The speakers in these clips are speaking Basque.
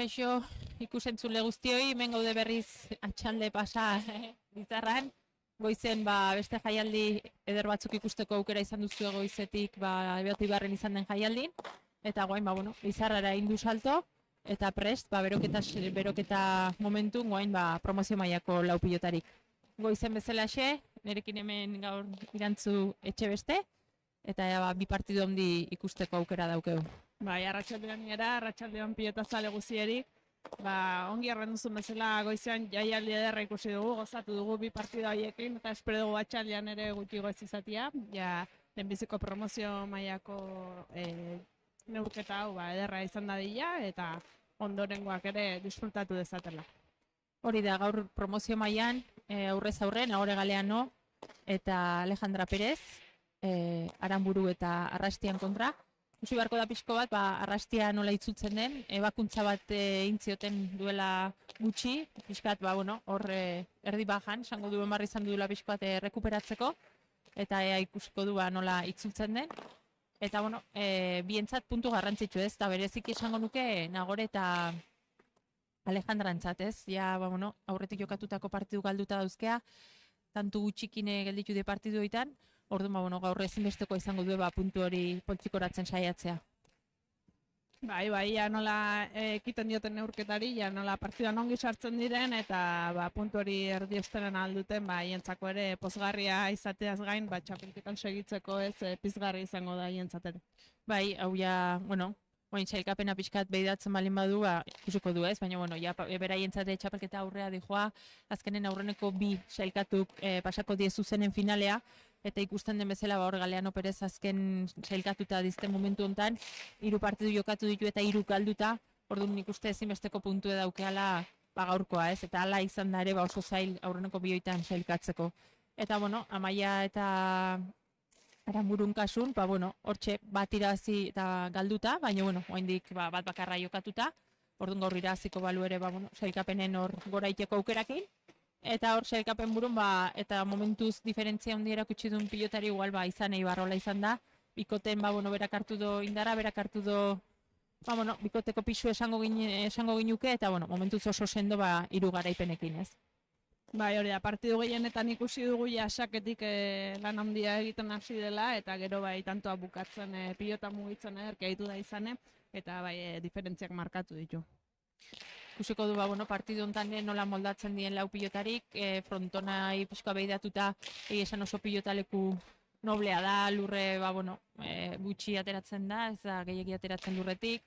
kaixo ikusentzule guztioi, hemen gaude berriz atxalde pasa bizarran. Goizen beste jaialdi eder batzuk ikusteko aukera izan duzu goizetik Ebeotibarren izan den jaialdin. Eta guain, bizarrara indu salto, eta prest, beroketa momentu, guain, promozio mailako lau pilotarik. Goizen bezalaxe, nerekin hemen gaur irantzu etxe beste, eta bi partidu handi ikusteko aukera daukeu. Bai, arratsaldean gara, arratsaldean pilotazale guzieri. Ongi arren duzun bezala goizean jaialdi ederra ikusi dugu, gozatu dugu bi partida haiekin, eta espero dugu atxaldean ere gutxi goiz izatea. Ja, lehenbiziko promozio mailako neurketa hau ederra izan dadila, eta ondorengoak ere disfrutatu dezatela. Hori da, gaur promozio mailan aurrez aurre, Nagore Galeano eta Alejandra Perez, Aranburu eta Arrastian kontra. Ikusi beharko da pixko bat, Arrastia nola itzultzen den, ebakuntza bat intzioten duela gutxi, pixkat, hor erdi bajan, esango duen barri izan duela pixko bat rekuperatzeko, eta ikusiko du nola itzultzen den. Eta, bientzat puntu garrantzitsu ez, eta berezik esango nuke Nagore eta Alejandra entzat ez, aurretik jokatutako partidu galduta dauzkea, tantu gutxikine gelditu de partiduetan, orduan, gaur ezinbesteko izango du puntu hori poltsikoratzen saiatzea. Bai, nola ekiten dioten neurketari, nola partiduan ongi sartzen diren, eta puntu hori erdiesteren alduten, hientzako ere pozgarria izateaz gain, txapelketan segitzeko ez pizgarri izango da hientzat ere. Bai, hau oin sailkapena pixkat behidatzen balin badu, ikusiko du ez, baina, beraientzate txapelketa aurrea dijoa, azkenen aurreneko bi sailkatuk pasako diezu zenen finalea, eta ikusten den bezala hor Galeano Perez azken sailkatuta dizten momentu hontan, 3 partidu jokatu ditu eta 3 galduta, orduan nik uste ezinbesteko puntu edaukeala gaurkoa ez, eta hala izan da ere oso zail aurreneko bioitan sailkatzeko. Eta, Amaia eta Aranburun kasun, hortxe bat irazi eta galduta, baina, oraindik bat bakarra jokatuta, orduan gaur iraziko balu ere, sailkapenen hor gora iteko aukerakin, eta hor sailkapen burun, eta momentuz diferentzia handi erakutsi duen pilotari igual, izan Eibarrola izan da, bikoten, berak hartu do indara, berak hartu do, bikoteko pisu esango ginuke, eta, momentuz oso sendo, 3 garaipenekin ez. Bai, hori da, partidu gehienetan ikusi dugu saketik lan handia egiten hasi dela, eta gero tantoa bukatzen pilota mugitzen ederkeitu da izane, eta diferentziak markatu ditu. Ikusiko du, partidu honetan nola moldatzen dien lau pilotarik, frontonai pixkoa behidatuta, esan oso pilotaleku noblea da, lurre, gutxi ateratzen da, ez da gehiagi ateratzen lurretik,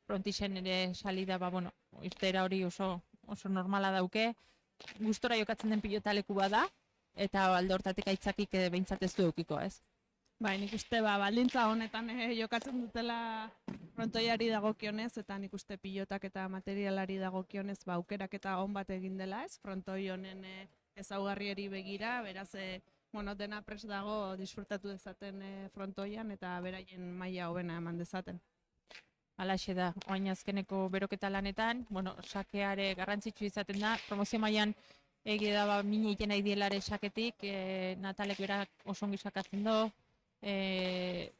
frontixen ere salida, irtera hori oso normala dauke, gustora jokatzen den pilotaleku bada, eta alde hortatik aitzakik behintzat ez du eukiko, ez? Bai, nik uste baldintza honetan jokatzen dutela frontoiari dagokionez, eta nik uste pilotak eta materialari dagokionez aukerak eta on bat egin dela, ez? Frontoi honen ezaugarrieri begira, beraz, dena prest dago disfrutatu dezaten frontoian eta beraien maila hobena eman dezaten. Halaxe da, oain azkeneko beroketa lanetan, sakeare garrantzitsu izaten da, promozio mailan egia da mini egiten nahi dielare saketik, Natalek berak oso ongi sakatzen do,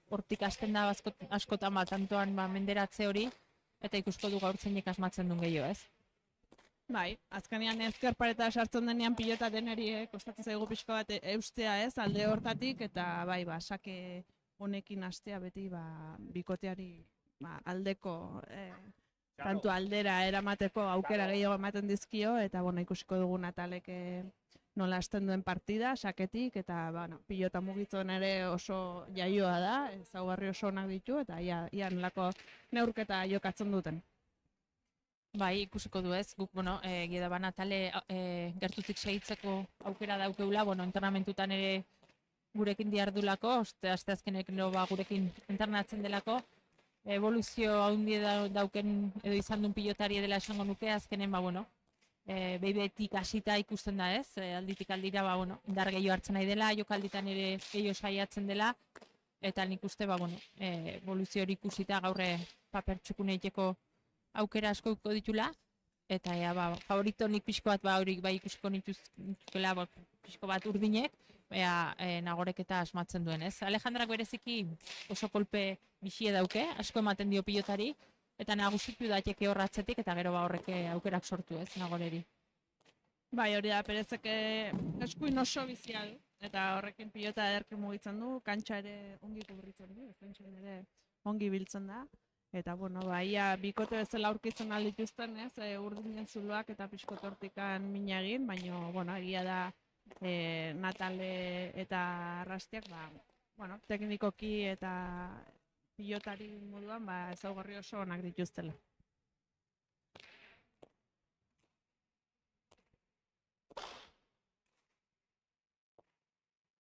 hortik hasten da askotan tantoan menderatze hori, eta ikusko du gaur zeinek asmatzen duen gehiago, ez? Bai, azkenean ezker pareta sartzen denean pilota deneri kostatzen zaigu pixko bat eustea ez, alde hortatik, eta sake honekin hastea beti bikoteari aldeko tantu aldera eramateko aukera gehiago ematen dizkio, eta ikusiko dugu Natalek nola hasten duen partida, saketik, eta pilota mugitzen ere oso jaioa da, ezaugarri oso onak ditu, eta ia nolako neurketa jokatzen duten. Bai, ikusiko du ez, guk, egia da Natale gertutik segitzeko aukera daukeula, entrenamentutan ere gurekin diardulako, asteazkenek gurekin entrenatzen delako, evoluzio handi dauken edo izan duen pilotari dela esango nuke, azkenen, behibetik hasita ikusten da ez, alditik aldira, indar gehiago hartzen nahi dela, jokalditan ere gehiago saiatzen dela, eta nik uste, evoluzio hori ikusita gaurre paper txukune egiteko aukera asko ditula, eta favorito nik pixko bat hori ikusiko nituzkela pixko bat urdinek, Nagorek eta asmatzen duen, ez? Alejandrak bereziki oso kolpe bixie dauke, asko ematen dio pilotari, eta nagusitu daiteke horratzetik, eta gero ba horrek aukerak sortu ez, Nagoreri. Bai, hori da, Perezek eskuin oso bizia du, eta horrekin pilota ederki mugitzen du, kantxa ere ongi kubritzen du, defentsan ere ongi biltzen da. Eta, bueno, ia bikote bezala aurkitzen aldituzten, ez, urdinen zuloak eta pixkot hortikan mina egin, baina, bueno, egia da Natale eta Arrastiak, bueno, teknikoki eta pilotari moduan, ezaugarri oso onak dituztela.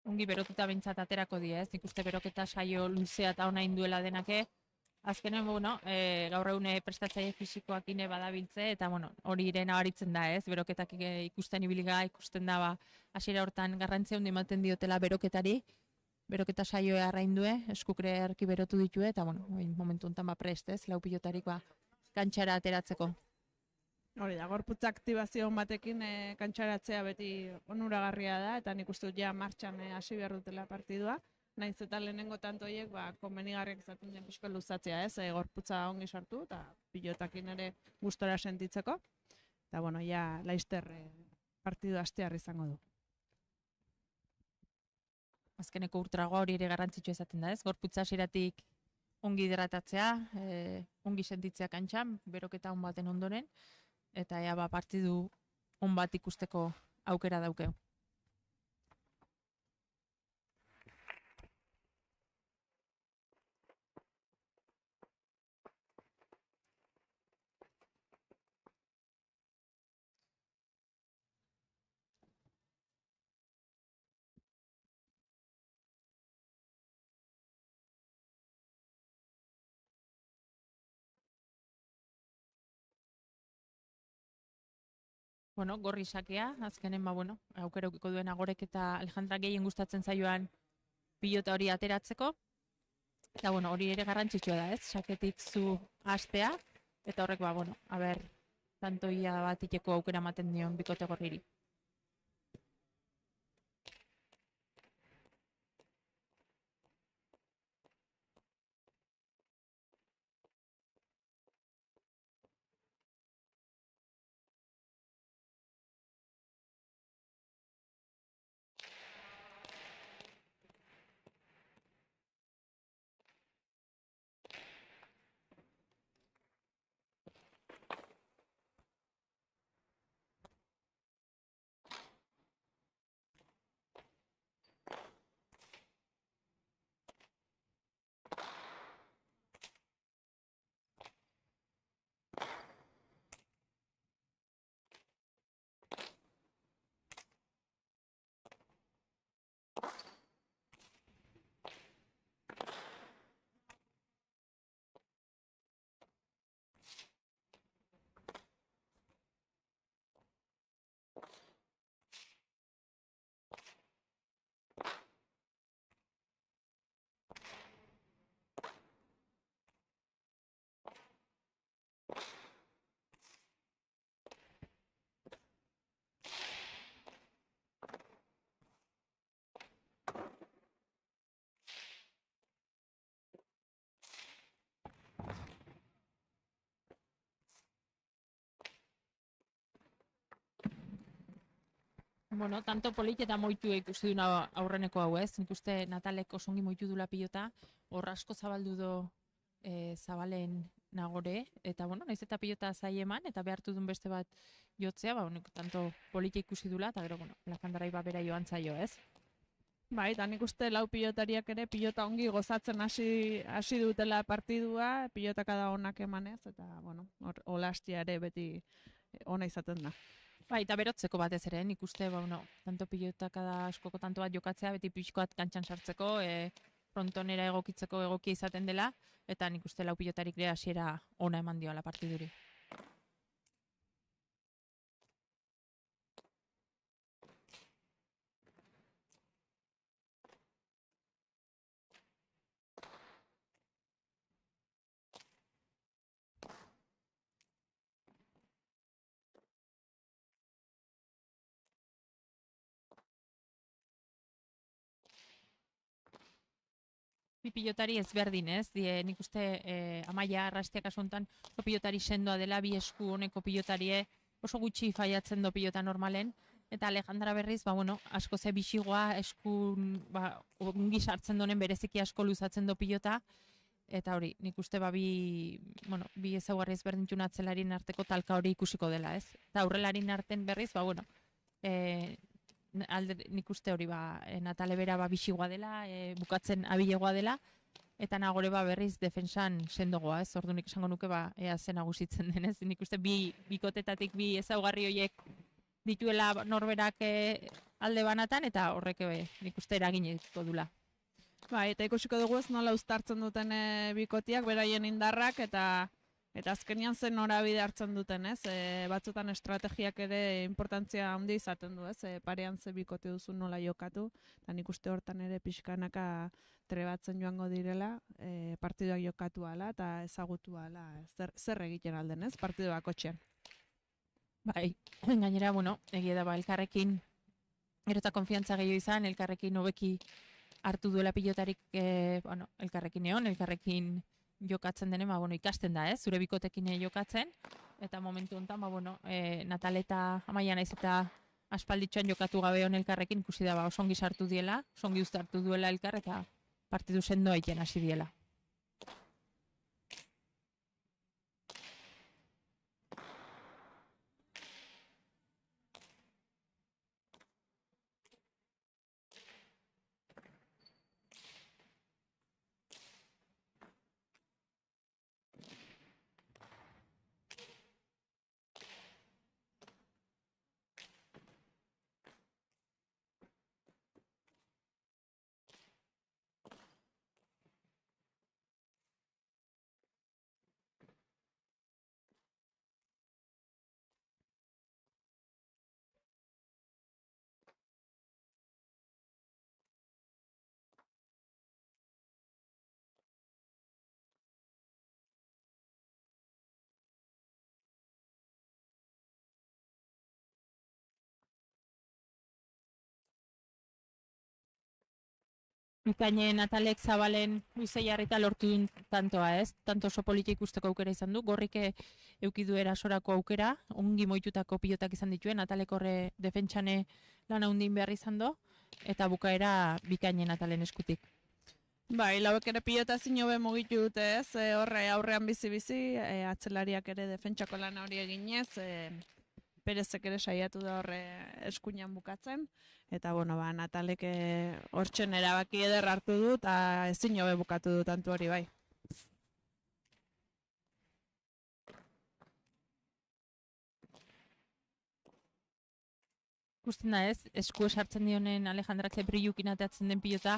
Ongi berotuta behintzat aterako die, ez? Nik uste beroketa saio luzea eta ona induela denake. Azkenen, bueno, gaur egune prestatzaile fisikoak ine badabiltze, eta, bueno, hori ere nabaritzen da, ez? Beroketak ikusten ibiliga, ikusten da, hasiera hortan garrantzia handi ematen diotela beroketari, beroketa saioa arraindue, eskukre erki berotu ditue, eta, bueno, momentu honetan prest, ez? Lau pilotarik kantxara ateratzeko. Hori da, gorputza aktibazio batekin kantxaratzea beti onuragarria da, eta nik uste dut ja martxan hasi behar dutela partidua. Naiz eta lehenengo tantoiek konbenigarriak izaten den pixko luzatzea, ez? Gorputza ongi sartu eta pilotakin ere gustora sentitzeko. Eta, bueno, ja laister partidu hastear izango du. Azkeneko urtragoa hori ere garrantzitsua izaten da, ez? Gorputza hasieratik ongi hidratatzea, ongi sentitzea kantxan, beroketa on baten ondoren, eta ea partidu on bat ikusteko aukera daukeu. Bueno, gorri sakea, azkenen aukera ukiko duen Agorek eta Alejandra gehien gustatzen zaioan pilota hori ateratzeko. Eta, hori ere garrantzitsua da, ez? Saketik zu hastea, eta horrek, tantoia bat iteko aukera ematen dion bikote gorriri. Tanto polit eta moitu ikusi duna aurreneko hau, ez? Nik uste Natalek osongi moitu dula pilota, hor asko zabaldu do zabalen Nagore, eta, naiz eta pilota zai eman, eta behartu duen beste bat jotzea, tanto polit ikusi dula, eta gero, Alejandra bera joan zaio, ez? Bai, eta nik uste lau pilotariak ere pilota ongi gozatzen hasi dutela partidua, pilotaka da onak emanez, eta, holastia ere beti ona izaten da. Bai, eta berotzeko batez ere, nik uste, tanto pilotaka da askoko tanto bat jokatzea, beti pixkoat kantxan sartzeko, frontonera egokitzeko egokia izaten dela, eta nik uste lau pilotarik ere hasiera ona eman dioala partiduri. bi pilotari ezberdin, ez? Nik uste Amaia Arrastia kasu honetan oso pilotari sendoa dela, bi esku honeko pilotarie oso gutxi faiatzen do pilota normalen, eta Alejandra berriz, asko ze bixigoa, eskun, ongi sartzen donen bereziki asko luzatzen do pilota, eta hori, nik uste bi ezaugarri ezberdintun atzelarien arteko talka hori ikusiko dela, ez? Eta aurrelarien arten berriz, nik uste hori Natale bera bixigoa dela, bukatzen abilegoa dela, eta Nagore berriz defensan sendogoa, ez? Ordu nik esango nuke ea zen nagusitzen denez. Nik uste bikotetatik bi ezaugarri horiek dituela norberak alde banatan, eta horrek nik uste eragineko dula. Eta ikusiko dugu ez nola uztartzen duten bikotiak, beraien indarrak, eta azkenian zen norabide hartzen duten, ez? Batzutan estrategiak ere importantzia handi izaten du, ez? Parean ze bikote duzu nola jokatu, eta nik uste hortan ere pixkanaka trebatzen joango direla, partiduak jokatu ala eta ezagutu ala, zer egiten alden, ez? Partidu bakotxean. Gainera, egia da, elkarrekin gero eta konfiantza gehiago izan, elkarrekin hobeki hartu duela pilotarik, elkarrekin egon, elkarrekin jokatzen denen, ikasten da, zure bikotekin jokatzen, eta momentu honetan, Natal eta Amaia naiz eta aspalditxoan jokatu gabe hon elkarrekin, ikusi da, oso ongi sartu diela, oso ongi uztartu duela elkar, eta partidu sendoa egiten hasi diela. Bikaine Natalek Zabalen luze jarrita lortu duen tantoa, ez? Tanto oso politia ikusteko aukera izan du, gorrike eukidu erasorako aukera, ongi moitutako pilotak izan dituen, Natalek horre defentsane lan handin behar izan du, eta bukaera bikaine Natalen eskutik. Lauek ere pilota zinobe mugitu dute, ez? Horre aurrean bizi-bizi, atzelariak ere defentsako lan hori eginez, Perezek ere saiatu da horre eskuinan bukatzen, eta Natalek hortzen erabaki eder hartu du, eta ezin hobe bukatu du tantu hori bai. Ikusten da ez, esku esartzen dionen Alejandrak Zebriukin ateatzen den pilota,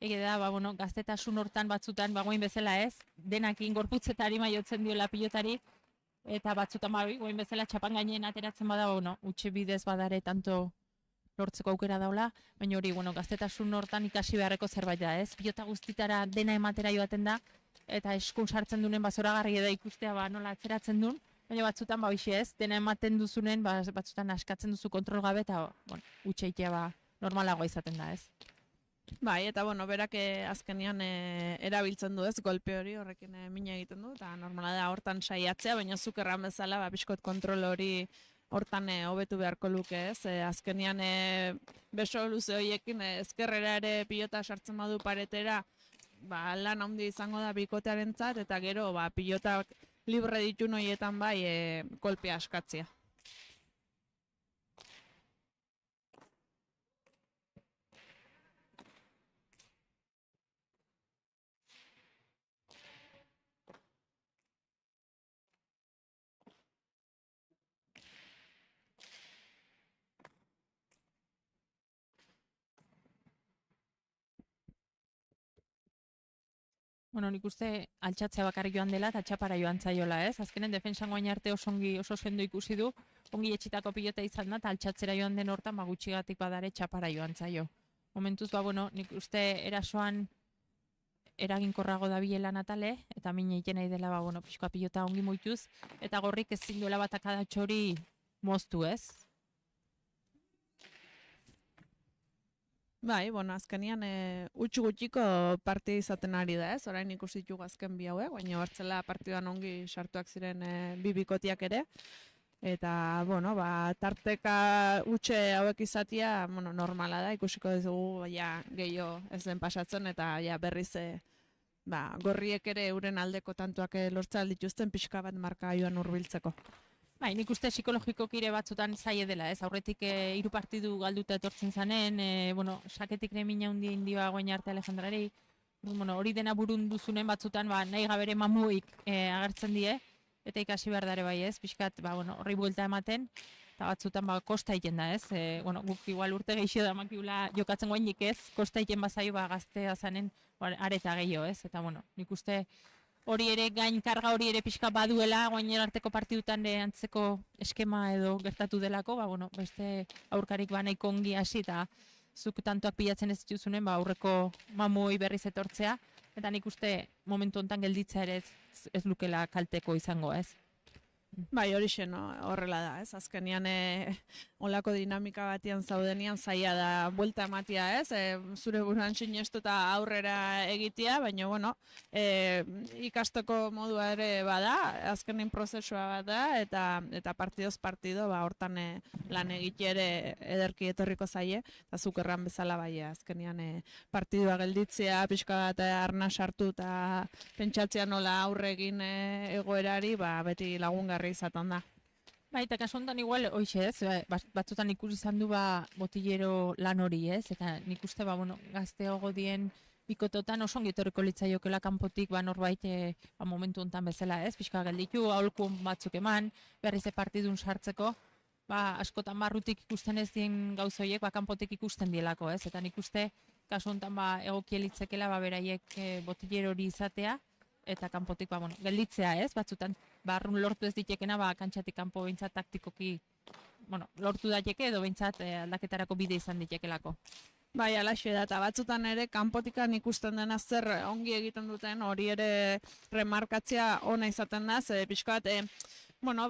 ege da, gaztetasun hortan batzutan, goin bezala ez, denakin gorputzetari maiotzen diola pilotari, eta batzutan goin bezala txapan gainen ateratzen bada, utxe bidez badare tanto lortzeko aukera daula, baina hori, gaztetasun hortan ikasi beharreko zerbait da, ez? Pilota guztitara dena ematera joaten da, eta eskun sartzen dunen zoragarri da ikustea nola atzeratzen duen, baina batzutan ez, dena ematen duzunen, batzutan askatzen duzu kontrol gabe, eta utxe itea normalagoa izaten da, ez? Eta berak azkenean erabiltzen du, ez, golpe hori horrekin mina egiten du, eta normala da hortan saiatzea, baina zuk erran bezala, biskot kontrol hori hortan hobetu beharko luke, ez, azkenean beso luze horiekin ezkerrera ere pilota sartzen badu paretera, lan handi izango da bikotearentzat, eta gero pilotak libre ditu horietan kolpea askatzea. Nik uste altxatzea bakarrik joan dela eta txapara joan zaiola, ez? Azkenen defensan guain arte oso sendo ikusi du, ongi etxitako pilota izan da, eta altxatzera joan den hortan gutxigatik badare txapara joan zaio. Momentuz, nik uste erasoan eraginkorrago dabilela Natale, eta min egiten nahi dela, pixkoa pilota ongi moituz, eta gorrik ezin duela batakadatxo hori moztu, ez? Bai, bueno, azkenian gutxiko partida izaten ari da, ez? Orain ikusi ditugu azken bi hauek, baina Bertzela partidan ongi sartuak ziren bi bikotiak ere. Eta, bueno, tarteka utxe hauek izatia, bueno, normala da, ikusiko dugu, ja, gehiago ez den pasatzen, eta ja, berriz, gorriek ere euren aldeko tantuak lortza dituzten pixka bat marka joan hurbiltzeko. Bai, nik uste psikologikoki ere batzutan zaie dela, ez? Aurretik 3 partidu galduta etortzen zanen, bueno, saketik nemina handia guain arte Alejandrari, bueno, hori dena burun duzunen batzutan, nahi gabere mamuik agertzen die, eta ikasi behar dare bai, ez? Pixkat, bueno, horri buelta ematen, eta batzutan kosta egiten da, ez? Bueno, guk igual urte gehiago da makiula jokatzen guainik ez, kosta egiten bazaio gaztea zanen areta gehiago, ez? Eta, bueno, nik uste hori ere gain karga hori ere pixka baduela, guainen arteko partidutan antzeko eskema edo gertatu delako, bueno, beste aurkarik nahiko ongi hasi eta zuk tantoak pilatzen ez dituzunen, aurreko mamui berriz etortzea, eta nik uste momentu hontan gelditzea ere ez lukela kalteko izango, ez? Bai, hori horrela da, ez? Azkenian olako dinamika batian zaudenian zaila da buelta ematia, ez? Zure buruan sinestu eta aurrera egitea, baina, bueno, ikasteko modua ere bada, azkenin prozesua bat da, eta partidoz partido, hortan lan egite ere ederki etorriko zaie, eta zuk erran bezala bai, azkenian partidua gelditzea, pixka bat arna sartu eta pentsatzea nola aurre egin egoerari, beti lagungarri izaten da. Bai, eta kasu honetan igual, hoxe ez, batzutan ikusi izan du botillero lan hori ez, eta nik uste, bueno, gazteago dien bikototan oso ongi etorriko litzaiokela kanpotik norbait momentu honetan bezala ez, pixka gelditu, aholku batzuk eman, berriz partidun sartzeko, askotan barrutik ikusten ez dien gauzoiek, kanpotik ikusten dielako ez, eta nik uste, kasu honetan egokia litzekela, beraiek botillero hori izatea, eta kanpotik, bueno, gelditzea ez, batzutan, barrun lortu ez ditekena, kantxatik kanpo behintzat taktikoki, bueno, lortu daiteke edo behintzat aldaketarako bide izan ditekelako. Bai, alaxe da, eta batzutan ere, kanpotikan ikusten dena zer ongi egiten duten, hori ere remarkatzea ona izaten da, ze pixka bat, bueno,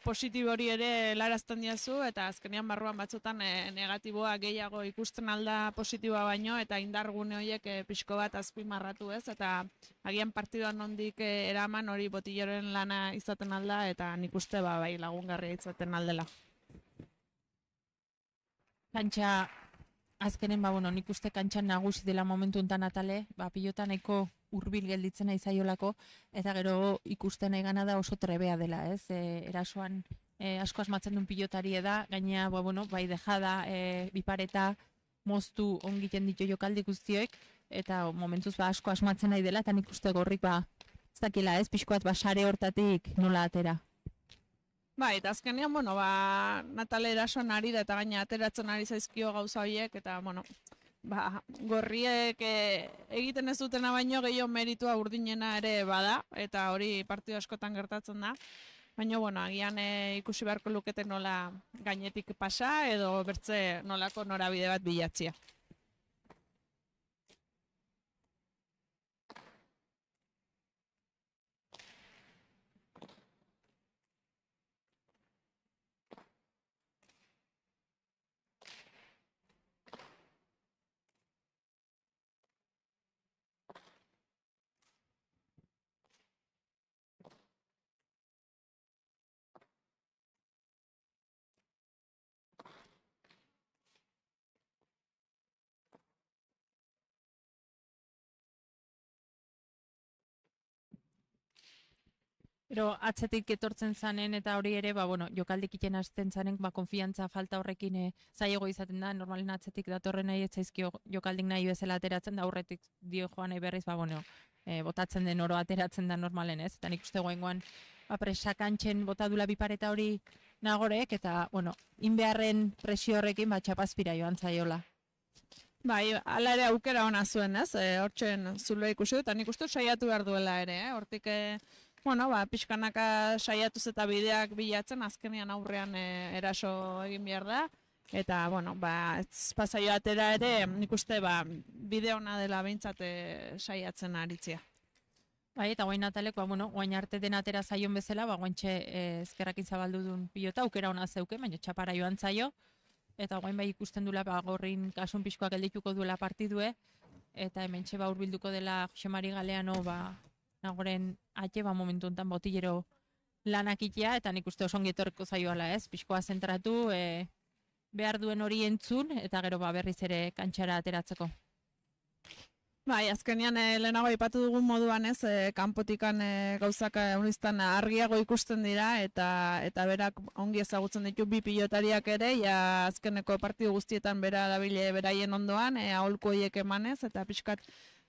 positibo hori ere larazten diazu, eta azkenean barruan batzutan negatiboa gehiago ikusten alda positiboa baino, eta indargune horiek pixko bat azpimarratu ez, eta agian partiduan nondik eraman hori botilleroen lana izaten alda, eta nik uste bai lagungarria izaten aldela. Kantxa, azkenen, bueno, nik uste kantxan nagusi dela momentu enten atale, pilota nahiko hurbil gelditzen nahi zaiolako, eta gero ikusten nahi gana da oso trebea dela, ez? Erasoan asko asmatzen duen pilotari da, gaina, bueno, bai dejada, bipareta, moztu ongiten ditu jokaldi guztioek, eta momentuz asko asmatzen nahi dela, eta nik uste gorrik, ez dakila, ez? Pixkoat sare hortatik nola atera. Bai, eta azkenean, bueno, Natale erasoan ari da, eta gaina ateratzen ari zaizkio gauza horiek, eta, bueno, gorriek egiten ez dutena baino gehiago meritua urdinena ere bada, eta hori partidu askotan gertatzen da. Baina, bueno, agian ikusi beharko lukete nola gainetik pasa, edo bertze nolako norabide bat bilatzia. Pero atzetik etortzen zanen eta hori ere, bueno, jokaldik iten hasten zanen, konfiantza falta horrekin zaiego izaten da, normalen atzetik datorren nahi etzaizkio jokaldik nahi bezala ateratzen da, aurretik dio joan nahi berriz, bueno, botatzen den oro ateratzen da normalen, ez? Eta nik uste goengoan, presakantxen botadula bipareta hori nagorek, eta, bueno, inbeharren presio horrekin, txapazpira joan zaiola. Bai, ala ere aukera ona zuen, ez? Hortzen zulo ikusi, eta nik uste saiatu behar duela ere, hortik... Bueno, pixkanaka saiatuz eta bideak bilatzen, azkenean aurrean eraso egin behar da. Eta, bueno, ez pasaio atera ere, nik uste bide ona dela behintzat saiatzen aritzia. Bai, eta guain Natalek, bueno, guain arte den atera zaion bezala, guaintxe ezkerrakin zabaldu duen pilota, aukera ona zeuke, baina txapara joan zaio. eta guain bai ikusten dula Gorrin kasun pixkoak geldituko duela partidue, eta hementxe hurbilduko dela Jose Mari Galeano nagoren ate momentu hontan botillero lanak itea, eta nik uste oso ongi etorriko zaioala, ez? Pixkoa zentratu, behar duen hori entzun, eta gero berriz ere kantxara ateratzeko. Bai, azkenean lehenago aipatu dugun moduan ez, kanpotikan gauzak uniztan argiago ikusten dira, eta berak ongi ezagutzen ditu bi pilotariak ere, ja azkeneko partidu guztietan bera dabile beraien ondoan, aholku horiek emanez, eta pixkat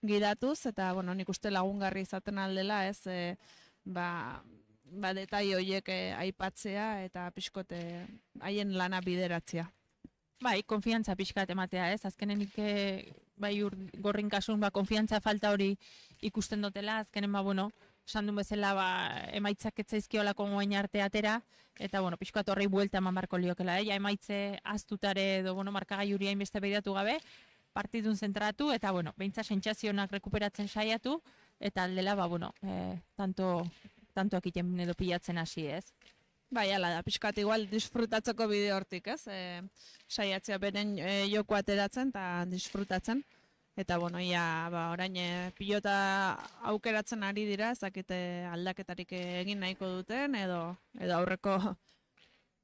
gidatuz, eta bueno, nik uste lagungarri izaten aldela, ez, detai horiek aipatzea, eta pixkot haien lana bideratzea. Bai, konfiantza pixkat ematea, ez? Azkenenik bai Gorrin kasun konfiantza falta hori ikusten dutela, azkenen esan duen bezala emaitzak etzaizkiolako goain arte atera, eta pixkat horrei buelta eman barko liokela, ja emaitze aztutare edo markagailuria hainbeste begiratu gabe, partidun zentratu, eta beintza sentsazionak rekuperatzen saiatu, eta aldela tantoak iten edo pilatzen hasi, ez? Bai, ala da, pixkat igual disfrutatzeko bide hortik, ez? Saiatzea beren joko ateratzen eta disfrutatzen. Eta, orain pilota aukeratzen ari dira, ezakite aldaketarik egin nahiko duten, edo aurreko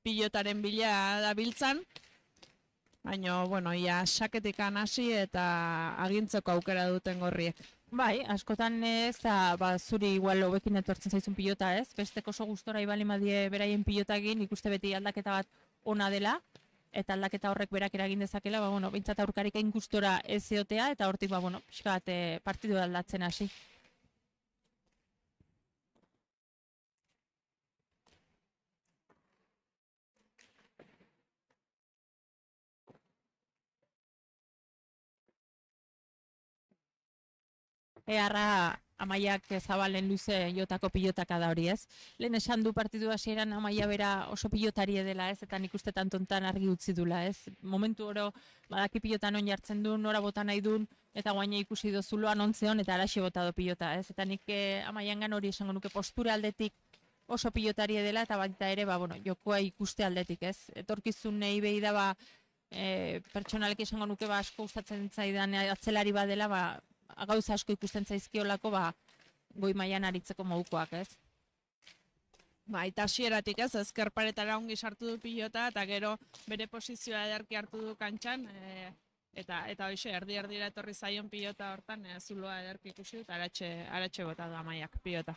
pilotaren bila dabiltzan. Baina, saketikan hasi eta agintzeko aukera duten Gorriek. Bai, askotan ez, zuri igual hobekin etortzen zaizun pilota, ez? Besteko oso gustora ibali madie beraien pilotagin, ikuste beti aldaketa bat ona dela, eta aldaketa horrek berak eragin dezakela, behintzat aurkarik egin gustora ez eotea, eta hortik, pixka bat partidu aldatzen hasi. Eharra Amaiak zabalen luze jotako pilotaka da hori, ez? Lehen esan du partidu hasieran Amaia bera oso pilotari dela, ez? Eta nik uste tantontan argi utzi dula, ez? Momentu oro badaki pilotan on jartzen du, nora bota nahi duen, eta guaina ikusi dozuloan ontzeon, eta araxe bota do pilota, ez? Eta nik Amaiangan hori esango nuke postura aldetik oso pilotari dela, eta baita ere, jokoa ikuste aldetik, ez? Etorkizun nahi behi da, pertsonalek esango nuke asko gustatzen zaidan atzelari badela, gauza asko ikusten zaizkiolako goi mailan aritzeko modukoak, ez? Eta hasieratik ez, ezkerparetara ongi sartu du pilota, eta gero bere posizioa ederki hartu du kantxan, eta hoxe, erdi-erdira etorri zaion pilota hortan, zuloa ederki ikusi dut, aratxe bota du Amaiak pilota.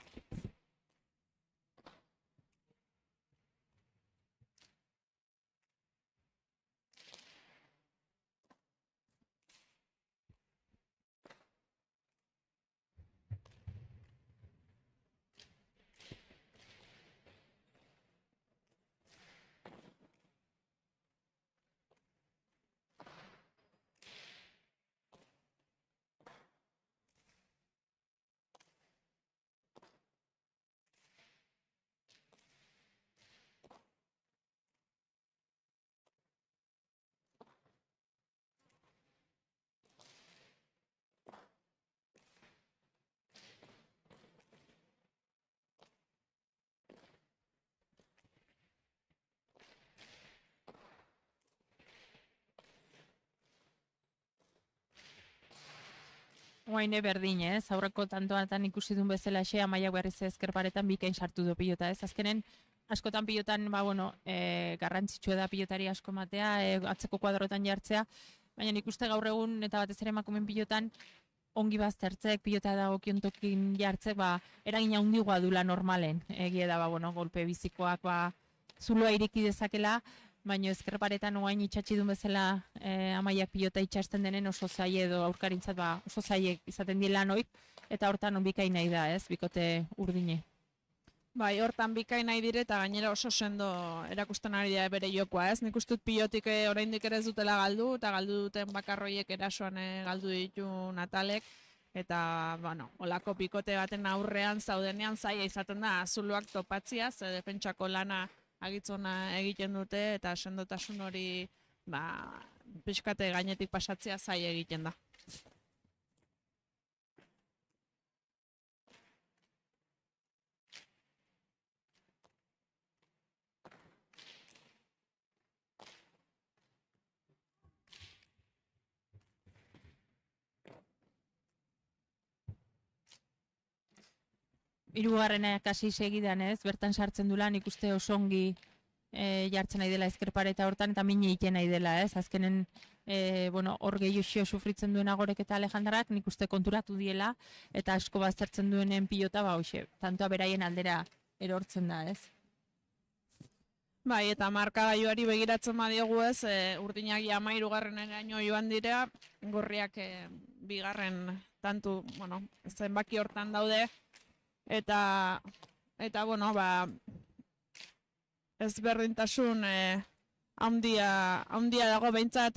Guaine berdin, ez? Aurreko tantoatan ikusi duen bezala xe, Amaiak berriz ezkerparetan bikain sartu du pilota, ez? Azkenen, askotan pilotan, garrantzitsua da pilotari asko matea, atzeko kuadrotan jartzea, baina nik uste gaur egun eta batez ere emakumeen pilotan ongi baztertzek, pilota dagokiontokin jartzek, eragina handigoa dula normalen. Egia da, golpe bizikoak, zuloa ireki dezakela, baina ezkerparetan oain itxatxi duen bezala Amaiak pilota itxasten denen oso zaie edo aurkarintzat oso zaie izaten dira noik, eta hortan bikain nahi da, ez, bikote urdine. Bai, hortan bikain nahi dire eta gainera oso sendo erakusten ari da bere jokoa, ez? Nik ustut pilotik oraindik ere ez dutela galdu, eta galdu duten bakarroiek erasoan galdu ditu Natalek, eta, olako bikote baten aurrean zaudenean zaila izaten da zuloak topatzia, ze defentsako lana agitzona egiten dute, eta sendotasun hori, pixkate gainetik pasatzea zaila egiten da. hirugarrena kasi segidan ez, bertan sartzen dula, nik uste oso ongi jartzen nahi dela ezkerpareta hortan, eta mine egiten nahi dela ez, azkenen bueno, hor gehiago sufritzen duen Agorek eta Alejandrak, nik uste konturatu diela, eta asko baztertzen duenen pilota, ba, hoxe, tantoa beraien aldera erortzen da ez. Bai, eta markagailuari begiratzen badiogu ez, urdinak ja 13. joan dira, gorriak bigarren tantu, bueno, zenbaki hortan daude, eta bueno, ba, ezberdintasun handia dago behintzat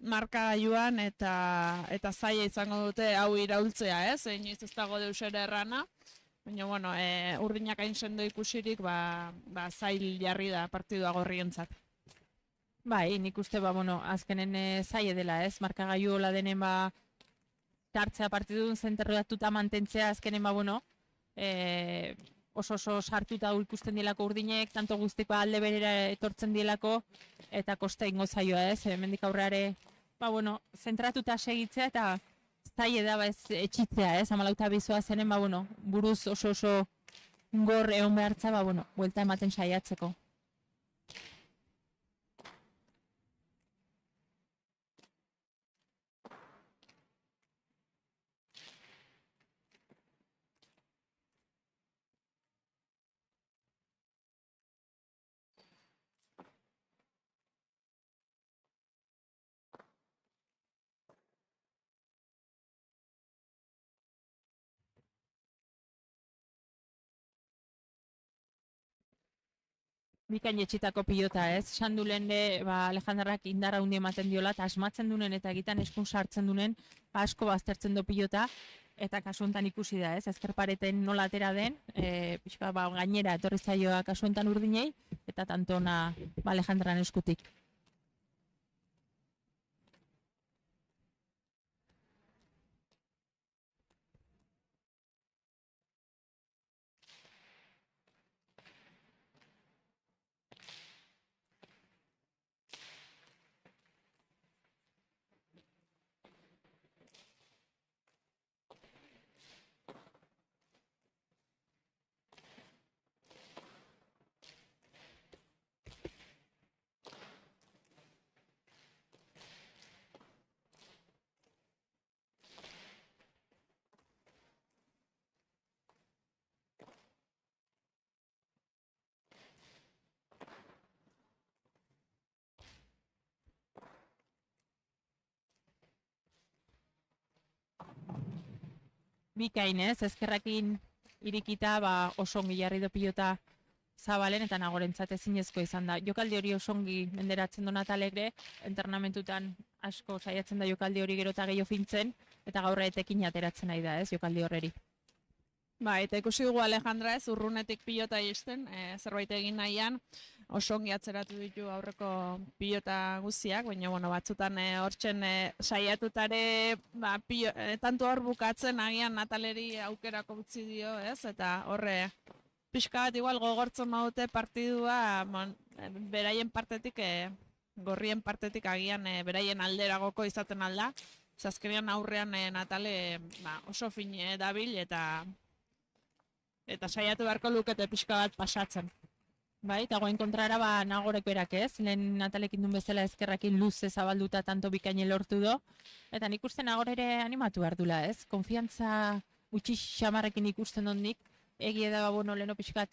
markagailuan eta zaila izango dute hau iraultzea, ez? Inoiz ez dago deus ere errana. Baina, bueno, urdinak hain sendo ikusirik, ba, zail jarri da partidua gorrientzat. Bai, nik uste, ba, bueno, azkenen zaila dela, ez? Markagailu hola denen, ba, hartzea partidun zenterratuta mantentzea, azkenen, ba, bueno, oso sartuta ikusten dielako urdinek, tanto guztiko alde berera etortzen dielako, eta kosta ingo zaioa, ez? Hemendik aurreare, ba, bueno, zentratuta segitzea, eta zaila da, ba, ez etxitzea, ez? 14 bizoa zenen, ba, bueno, buruz oso gor egon behartza, ba, bueno, buelta ematen saiatzeko. Bikain etxitako pilota, ez? Sandulen ba, Alejandarrak indarra hundi ematen diola, eta asmatzen dunen eta egitan eskun sartzen dunen, ba, asko baztertzen du pilota, eta kasu honetan ikusi da, ez? Ezkerpareten nola atera den, pixka, ba, gainera etorri zaioa kasu honetan urdinei, eta tantona ba, Alejandarran eskutik. Bikain, ez? Ezkerrakin irikita, ba, oso ongi jarri do pilota Zabalen eta Nagorentzat ezinezko izan da. Jokaldi hori oso ongi menderatzen donat alegre, entrenamentutan asko saiatzen da jokaldi hori gero eta gehiago fintzen, eta gaurra etekin ateratzen nahi da, ez, jokaldi horreri. Ba, eta ikusi dugu Alejandra ez, urrunetik pilota izten, zerbait egin nahian, oso ongi atzeratu ditu aurreko pilota guztiak, baina bueno, batzutan hortzen saiatutare ba, tanto hor bukatzen agian Nataleri aukerako utzi dio, ez? Eta horre pixka bat igual gogortzen badute partidua beraien partetik, gorrien partetik agian beraien alderagoko izaten alda. Azkenean aurrean Natale ba, oso fin dabil eta saiatu beharko lukete pixka bat pasatzen. Bai, eta goen kontrara ba, Nagorek berak ez, lehen Natalekin duen bezala ezkerrakin luze zabalduta tanto bikaine lortu do, eta nik uste Nagor ere animatu behar dula ez, konfiantza gutxi xamarrekin ikusten ondik, egia da, bueno, leheno pixkat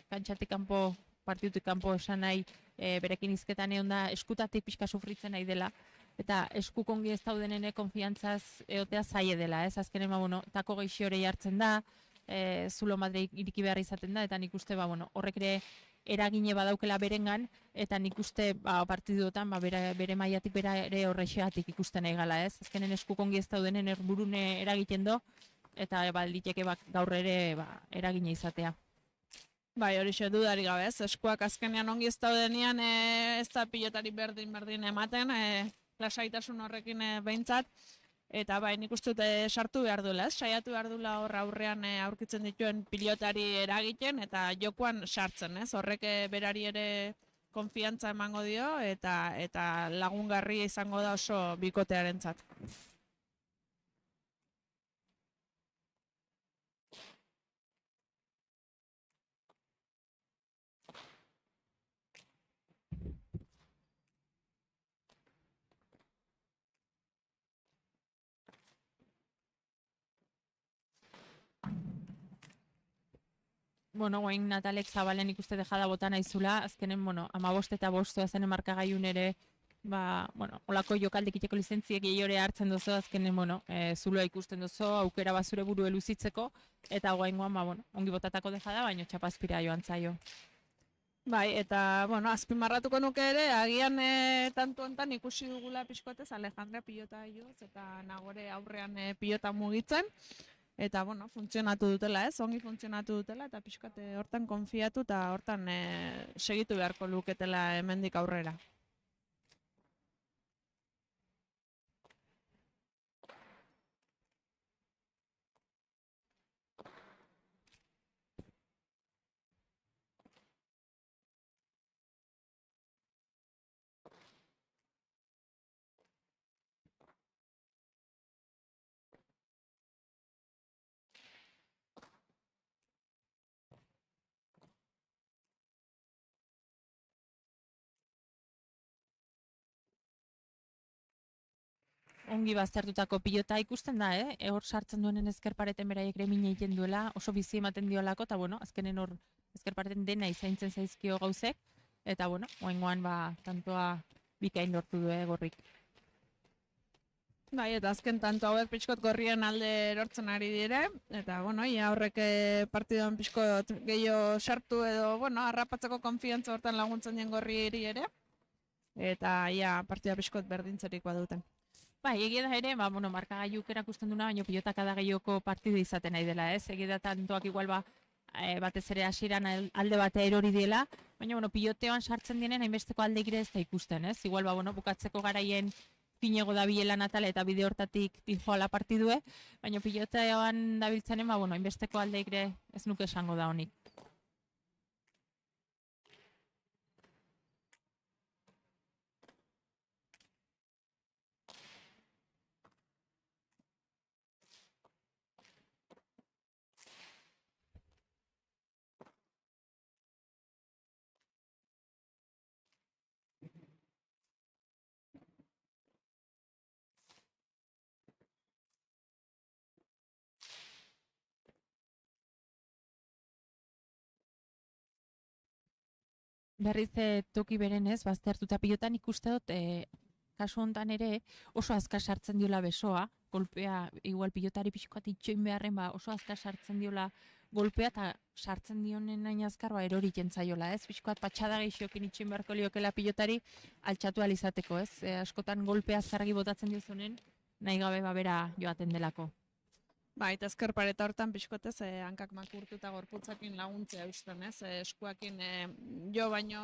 kantxatik kanpo, partidutik kanpo esan nahi, berekin izketan egon da, eskutatik pixka sufritzen nahi dela, eta eskuk ongi ez daudenene konfiantzaz egotea zaie dela, ez, azkenen, ba, bueno, tako geixi hori hartzen da, zulo madre iriki behar izaten da, eta nik uste, ba, bueno, horrek ere eragine badaukela berengan, eta nik uste ba, partiduotan ba, bere maiatik bera ere horrexeatik ikusten nahi gala, ez? Azkenen eskuk ongi ez daudenen erburune eragiten do, eta balditeke gaur ere ba, eragine izatea. Bai, hori xe dudari gabe, ez? Eskuak azkenean ongi ez daudenean ez da pilotari berdin ematen, lasaitasun horrekin behintzat, eta bai, nik uste dute sartu behar duela, ez? Saiatu behar duela horra aurrean aurkitzen dituen pilotari eragiten eta jokoan sartzen, ez? Horrek berari ere konfiantza emango dio eta lagungarria izango da oso bikotearentzat. bueno, guain Natalek Zabalen ikuste dejada bota naizula, azkenen, bueno, 15 eta 5 zen markagailun ere, bueno, olako jokaldek iteko lizentziek gehiore hartzen dozo, azkenen, bueno, zuloa ikusten dozo, aukera bazure buru eluzitzeko, eta guaingoan, bueno, ongi botatako dejada, baino txapazpira joan zaio. Bai, eta, bueno, azpimarratuko nuke ere, agian tantu hontan ikusi dugula pixkotez Alejandra pilota joz, eta Nagore aurrean pilota mugitzen, eta, bueno, funtzionatu dutela, ez? Ongi funtzionatu dutela, eta pixkate hortan konfiatu, eta hortan segitu beharko luketela hemendik aurrera. Ongi baztertutako pilota ikusten da, hor sartzen duenen ezkerpareten beraiek remina egiten duela, oso bizi ematen diolako, eta bueno, azkenen hor ezkerpareten dena izaintzen zaizkio gauzek, eta bueno, oaingoan tantoa bikain lortu du, gorrik. Bai, eta azken tanto hauek pixkot gorrien alde erortzen ari dire, eta, bueno, ia horrek partiduan pixkot gehiago sartu edo, bueno, harrapatzeko konfiantza hortan laguntzen dien gorri ere, eta ia partida pixkot berdintzerik baduten. Bai, egia da ere, bueno, markagailuk erakusten duna, baina pilotaka da gehioko partidu izaten nahi dela, ez? Egia da tantoak igual batez ere hasieran alde batea erori dela, baina, bueno, piloteoan sartzen dienen hainbesteko alde gire ez da ikusten, ez? Igual, bueno, bukatzeko garaien finego da biela Natale eta bide hortatik dijoala partidue, baina piloteoan dabiltzanen, bueno, hainbesteko alde gire ez nuke esango da honik. Berriz toki berenez, baztertuta pilotan ikuste dut, kasu hontan ere oso azkar sartzen diola besoa, golpea, igual pilotari pixkoat itxoin beharren, oso azkar sartzen diola golpea, eta sartzen dionen hain azkar, erori jentzaiola, ez? Pixkoat patxada gehiokin itxoin beharko liokela pilotari altxatu alizateko, ez? Askotan golpea azkargi botatzen diozunen, nahi gabe bera joaten delako. Ba, eta ezkerpareta hortan pixkotez hankak makurtu eta gorputzakin laguntzea eusten, ez? Eskuakin jo baino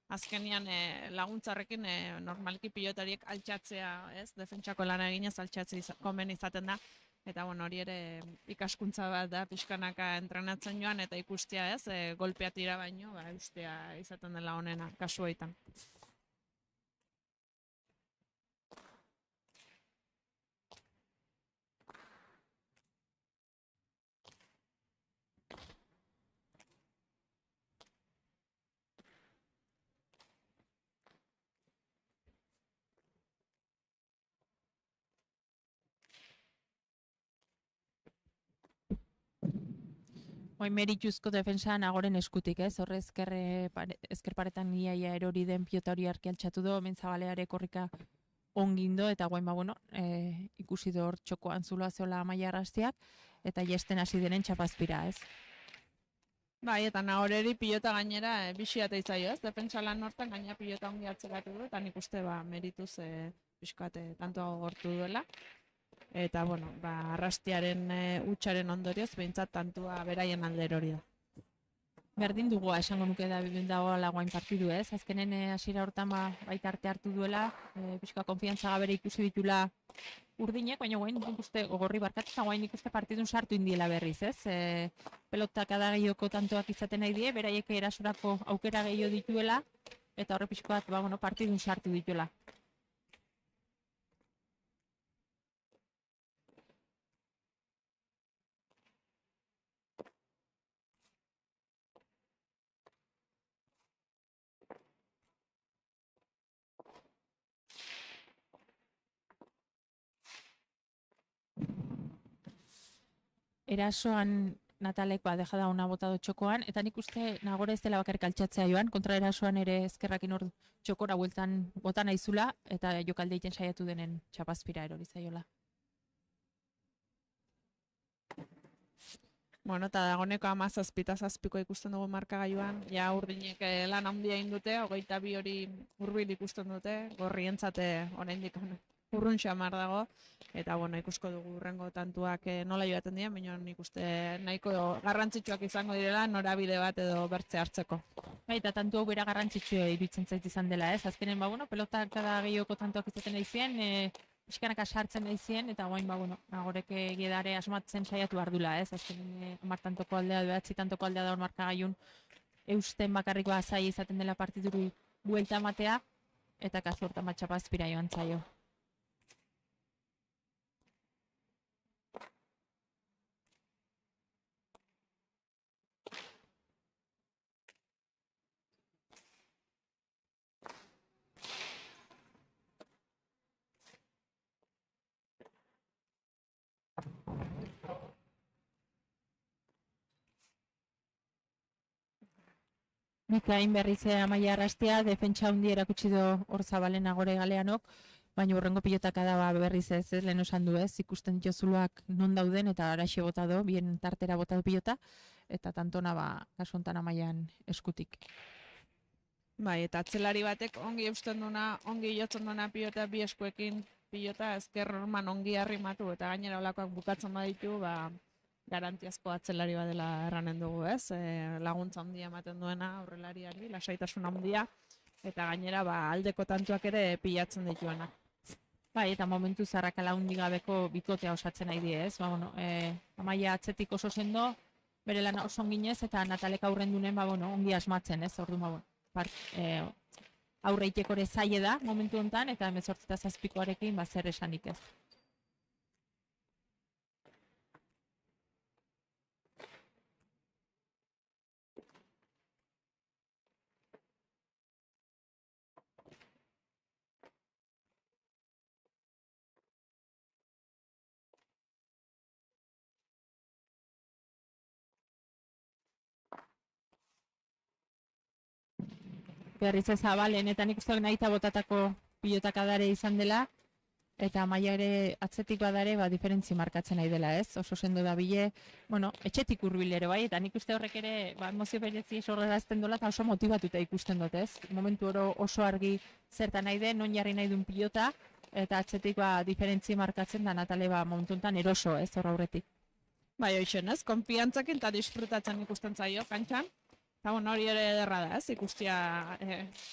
azkenian laguntzarrekin normalki pilotariek altxatzea, ez? Defentsako lana eginez altxatzea komen izaten da. Eta bueno, hori ere ikaskuntza bat da pixkanaka entrenatzen joan eta ikustea, ez? Golpea tira baino, eustea izaten dela honena, kasu hoitan. Merituzko defensa Nagoren eskutik, ez? Horre ezkerparetan iaia erori den pilota hori arki altxatu do, hemen Zabaleare korrika ongindo, eta guain bueno, ikusi do hor txokoan zuloa zeola Amaia Arrastiak, eta jesten hasi denen txapazpira, ez? Bai, eta Nagoreri pilota gainera bixiata izaio, ez? Defentsa lan hortan gaina pilota ongi atzeratu du, eta nik uste merituz pixkate tanto gortu duela. Eta, bueno, Arrastiaren hutsaren ondorioz, behintzat tantua beraien alder hori da. Berdin dugu, esango nuke dagoela guain partidu, ez? Azkenen hasiera hortan baita arte hartu duela, pixka konfiantza gabere ikusi ditula urdinek, baina guain ikuste gogorri barkatu, eta guain ikuste partidun sartu indiela berriz, ez? Pelotak adagioko tantoak izaten nahi die, beraiek erasorako aukera gehiago dituela, eta horre pixkoak, partidun sartu dituela. Erasoan Natalek deja da ona botado txokoan, eta nik uste Nagore ez dela bakarrik altxatzea joan, kontra erasoan ere ezkerrakin hor txokora bueltan bota naizula, eta jokalde egiten saiatu denen txapazpira erori zaiola. Bueno, eta dagoneko 17-zazpiko ikusten dugu markagailuan, ja urdinek lan handia egin dute, 22 hori hurbil ikusten dute, gorrientzate oraindik urrun xamar dago, eta bueno, ikusko dugu hurrengo tantuak nola joaten dira, baina nik uste nahiko garrantzitsuak izango direla norabide bat edo bertze hartzeko. Bai, eta tantu hau bera garrantzitsua iruditzen zait izan dela, ez? Azkenen, pelotak kada gehioko tantuak izaten nahi zien, pixkanaka sartzen nahi zien, eta guain, Nagorek gedare asmatzen saiatu ardula, ez? Azkenen, 10 tantoko aldea, 9 tantoko aldea da hor markagailun, eusten bakarrik zai izaten dela partiduri buelta ematea, eta kasu hortan bat txapazpira joan zaio. Mikain berriz Amaia arrastea, defentsa handi erakutsi du hor Zabalen Nagore galeanok, baina hurrengo pilotaka da berriz ez, lehen osan du ez, ikusten dituzuluak non dauden eta araxe bota do, bien tartera bota du pilota, eta tantona kasu hontan Amaian eskutik. Bai, eta atzelari batek ongi eusten duna, ongi jotzen duna pilota bi eskuekin, pilota ezker orman ongi arrimatu, eta gainera olakoak bukatzen baditu, garantiazko atzelari badela erranen dugu, ez? Laguntza handia ematen duena aurrelariari, lasaitasun handia, eta gainera aldeko tantuak ere pilatzen dituenak. Bai, eta momentu zarrakala hundi gabeko bikotea osatzen nahi die, ez? Amaia atzetik oso sendo, bere lan oso onginez, eta Natalek aurren dunen, ongi asmatzen, ez? Orduan, aurre itekore zaie da momentu honetan, eta 18-zazpikoarekin zer esanik ez. Berriz Zabalen, eta nik uste nahita botatako pilotakadare izan dela, eta Amaia ere atzetik badare, diferentzi markatzen nahi dela, ez? Oso sendo da bile, etxetik hurbil ere bai, eta nik uste horrek ere, emozio berezi sorrerazten dola, eta oso motibatuta ikusten dut, ez? Momentu oro oso argi zertan nahi den, non jarri nahi duen pilota, eta atzetik diferentzi markatzen da Natale momentu honetan eroso, ez? Hor aurretik. Bai, hoixen, ez? Konfiantzakin eta disfrutatzen ikusten zaio, kantxan. Eta hori ere ederra da, ez? Ikustia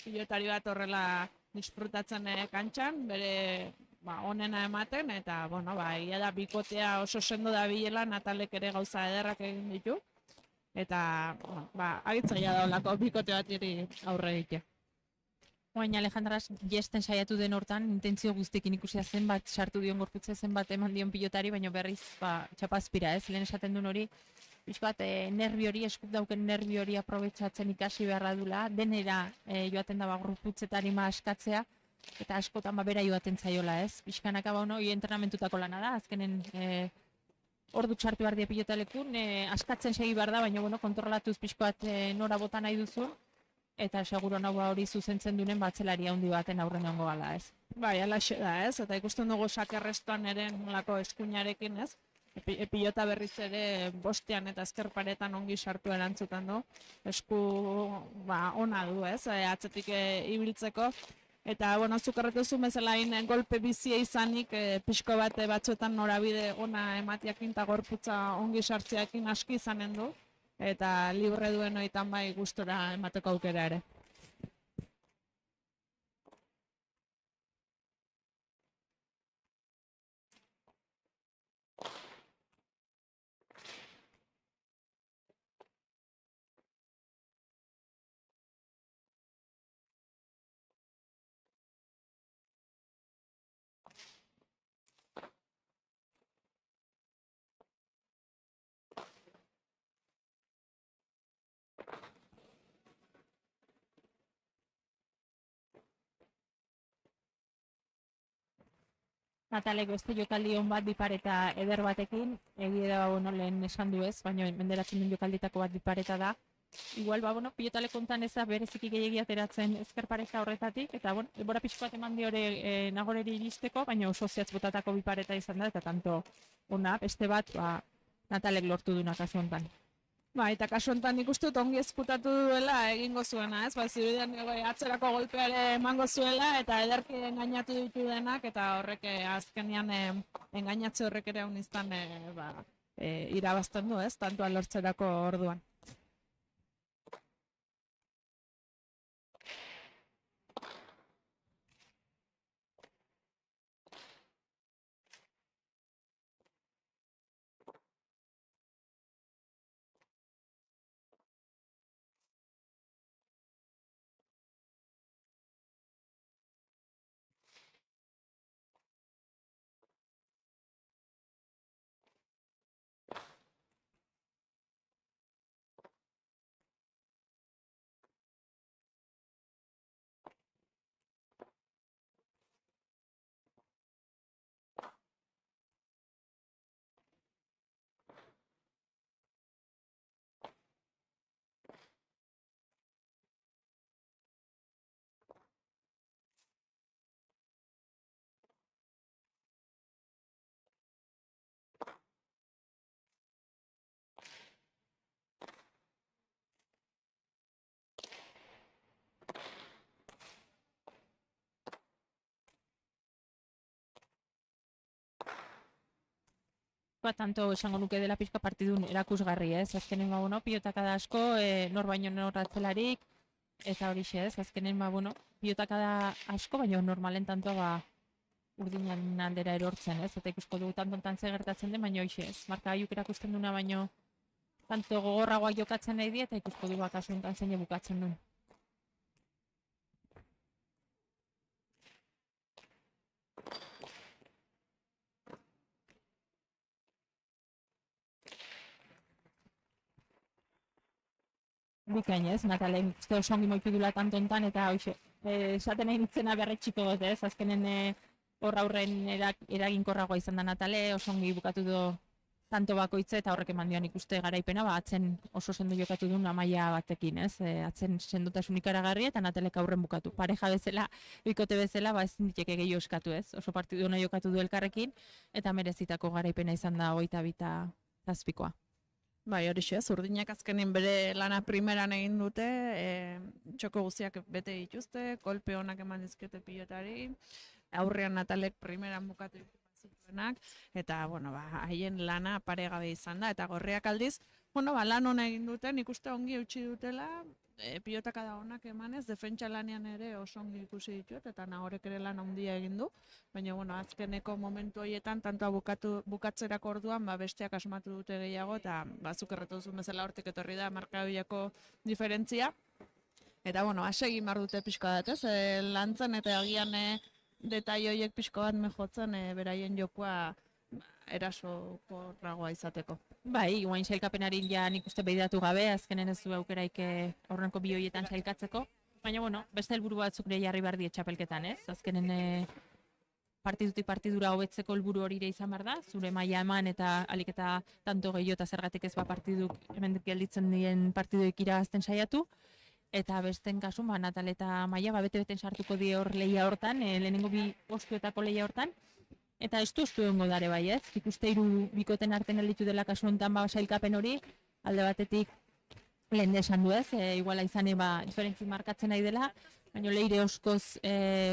pilotari bat horrela disfrutatzen kantxan, bere onena ematen, eta, ia da bikotea oso sendo da bilela, Natalek ere gauza ederrak egin ditu. Eta, agitzaia da olako bikote bat aurre egitea. Oain Alejandras jesten saiatu den hortan, intentzio guztiekin ikusia zenbat sartu dion gorputze zenbat eman dion pilotari, baina berriz txapazpira, ez? Lehen esaten duen hori, pixkat nervi hori, eskut dauken nervi hori aprobetsatzen ikasi beharra dula, denera joaten da gorputzetari askatzea, eta askotan bera joaten zaiola, ez? Pixkanaka entrenamentutako lana da, azkenen ordu txartu behar dia pilotalekun, askatzen segi behar da, baina kontrolatuz pixkoat nora bota nahi duzun, eta seguro nagoa hori zuzentzen duen batzelari handi baten aurren egongo gala, ez? Bai, alaxe da, ez? Eta ikusten dugu sakerrestuan ere nolako eskuinarekin, ez? Pilota berriz ere bostean eta ezkerparetan ongi sartu erantzutan du. Esku ona du, ez? Atzetik ibiltzeko. Eta, zukarretu zu bezala golpe bizia izanik, pixko bat batzuetan norabide ona ematiakin eta gorputza ongi sartzeakin aski izanen du. Eta libre duen oitan gustora emateko aukera ere. Natalek beste jokaldi on bat bipareta eder batekin, egia da, bueno, lehen esan du ez, baina menderatzen den jokalditako bat bipareta da. Igual, bueno, pilotale kontan eza bereziki gehiagia ateratzen ezker pareta horretatik, eta, bueno, elbora pixko bat eman diore nagoreri iristeko, baina oso zehatz botatako bipareta izan da, eta tanto ona, beste bat, Natalek lortu duna kasu honetan. Eta kasu honetan nik uste dut ongi ezkutatu duela egingo zuena, ez? Zirudian atzerako golpeare emango zuela eta ederki engainatu ditu denak eta horrek azkenean engainatze horrek ere uniztan irabazten du, ez? Tantua lortzerako orduan. Tanto esango nuke dela pixka partidun erakusgarri, ez? Azkenen, bueno, pilotakada asko, nor baino nor atzelarik, eta hori ez, azkenen, bueno, pilotakada asko, baino normalen tantoa, urdinan aldera erortzen, ez? Eta ikusko dugu tantontan ze gertatzen den, baino hoxe, ez? Marka aiuk erakusten duna, baino tanto gogorragoak jokatzen nahi di, eta ikusko dugu akasu enten zein bukatzen duen. Bikain ez, Natalen uste oso ongi moitu dula tantontan, eta hoxe, esaten nahi nintzena berretxiko dut, ez? Azkenen horra aurren eraginkorragoa izan da Natale, oso ongi bukatu du tanto bakoitze, eta horrek eman dioan ikuste garaipena, atzen oso sendo jokatu duen amaia batekin, ez? Atzen sendotasun ikaragarri eta Natalek aurren bukatu. Pareja bezala, bikote bezala, ezin diteke gehiago eskatu, ez? Oso partidu hona jokatu du elkarrekin, eta merezitako garaipena izan da 22-zazpikoa. Hori ez, urdinak azkenin bere lana primeran egin dute, txoko guztiak bete dituzte, kolpe honak eman dizkete pilotari, aurrean Natalek primeran bukatu zituenak, eta, haien lana paregabe izan da, eta gorriak aldiz, lan hona egin duten, ikuste ongi eutxi dutela, pilotakada honak emanez, defentsa lanean ere oso ongi ikusi ditut, eta nagorek ere lan handia egin du, baina, azkeneko momentu horietan, tantoa bukatzerako orduan, besteak asmatu dute gehiago, eta zuk erretu duzun bezala hortik etorri da, marka horiako diferentzia. Eta, asegin behar dute pixka bat, ez? Lantzen eta agian detai horiek pixko bat mejotzen beraien jokoa erasokorragoa izateko. Guain sailkapenari nik uste behidatu gabe, azkenen ez du aukeraik horrenko bi horietan sailkatzeko. Baina, beste helburu batzuk ere jarri behar die txapelketan, ez? Azkenen partidutik partidura hobetzeko helburu hori ere izan behar da, zure maila eman eta alik eta tanto gehiago eta zergatik ez partiduk hemendik gelditzen dien partiduek irabazten saiatu. Eta besten kasu, Natal eta Maia bete-beten sartuko die hor lehia hortan, lehenengo bi postuetako lehia hortan. Eta ez du egongo dare bai, ez? Ikuste hiru bikoten artean gelditu dela kasu honetan sailkapen hori, alde batetik lehen esan du ez, iguala izan diferentzi markatzen nahi dela, baina leire oskoz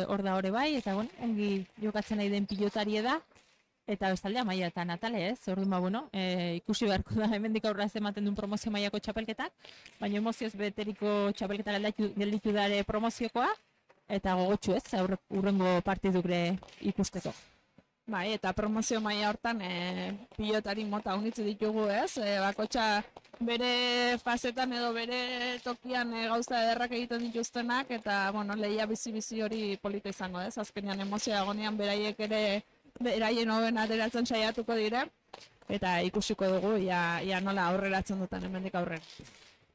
hor da hori bai, eta ongi jokatzen nahi den pilotari da, eta bestalde Maia eta Natale, ez? Orduan, ikusi beharko da hemendik aurrera ez ematen duen promozio mailako txapelketak, baina emozioz beteriko txapelketa gelditu dare promoziokoa, eta gogotsu ez, urrengo partidukre ikusteko. Eta promozio maila hortan pilotari mota unitze ditugu, ez? Bakotxa bere fasetan edo bere tokian gauza ederrak egiten dituztenak, eta, lehia bizi-bizi hori polita izango, ez? Azkenean emozioa agonean beraiek ere beraien hoben ateratzen saiatuko dire, eta ikusiko dugu, ia nola aurreratzen duten hemendik aurrera.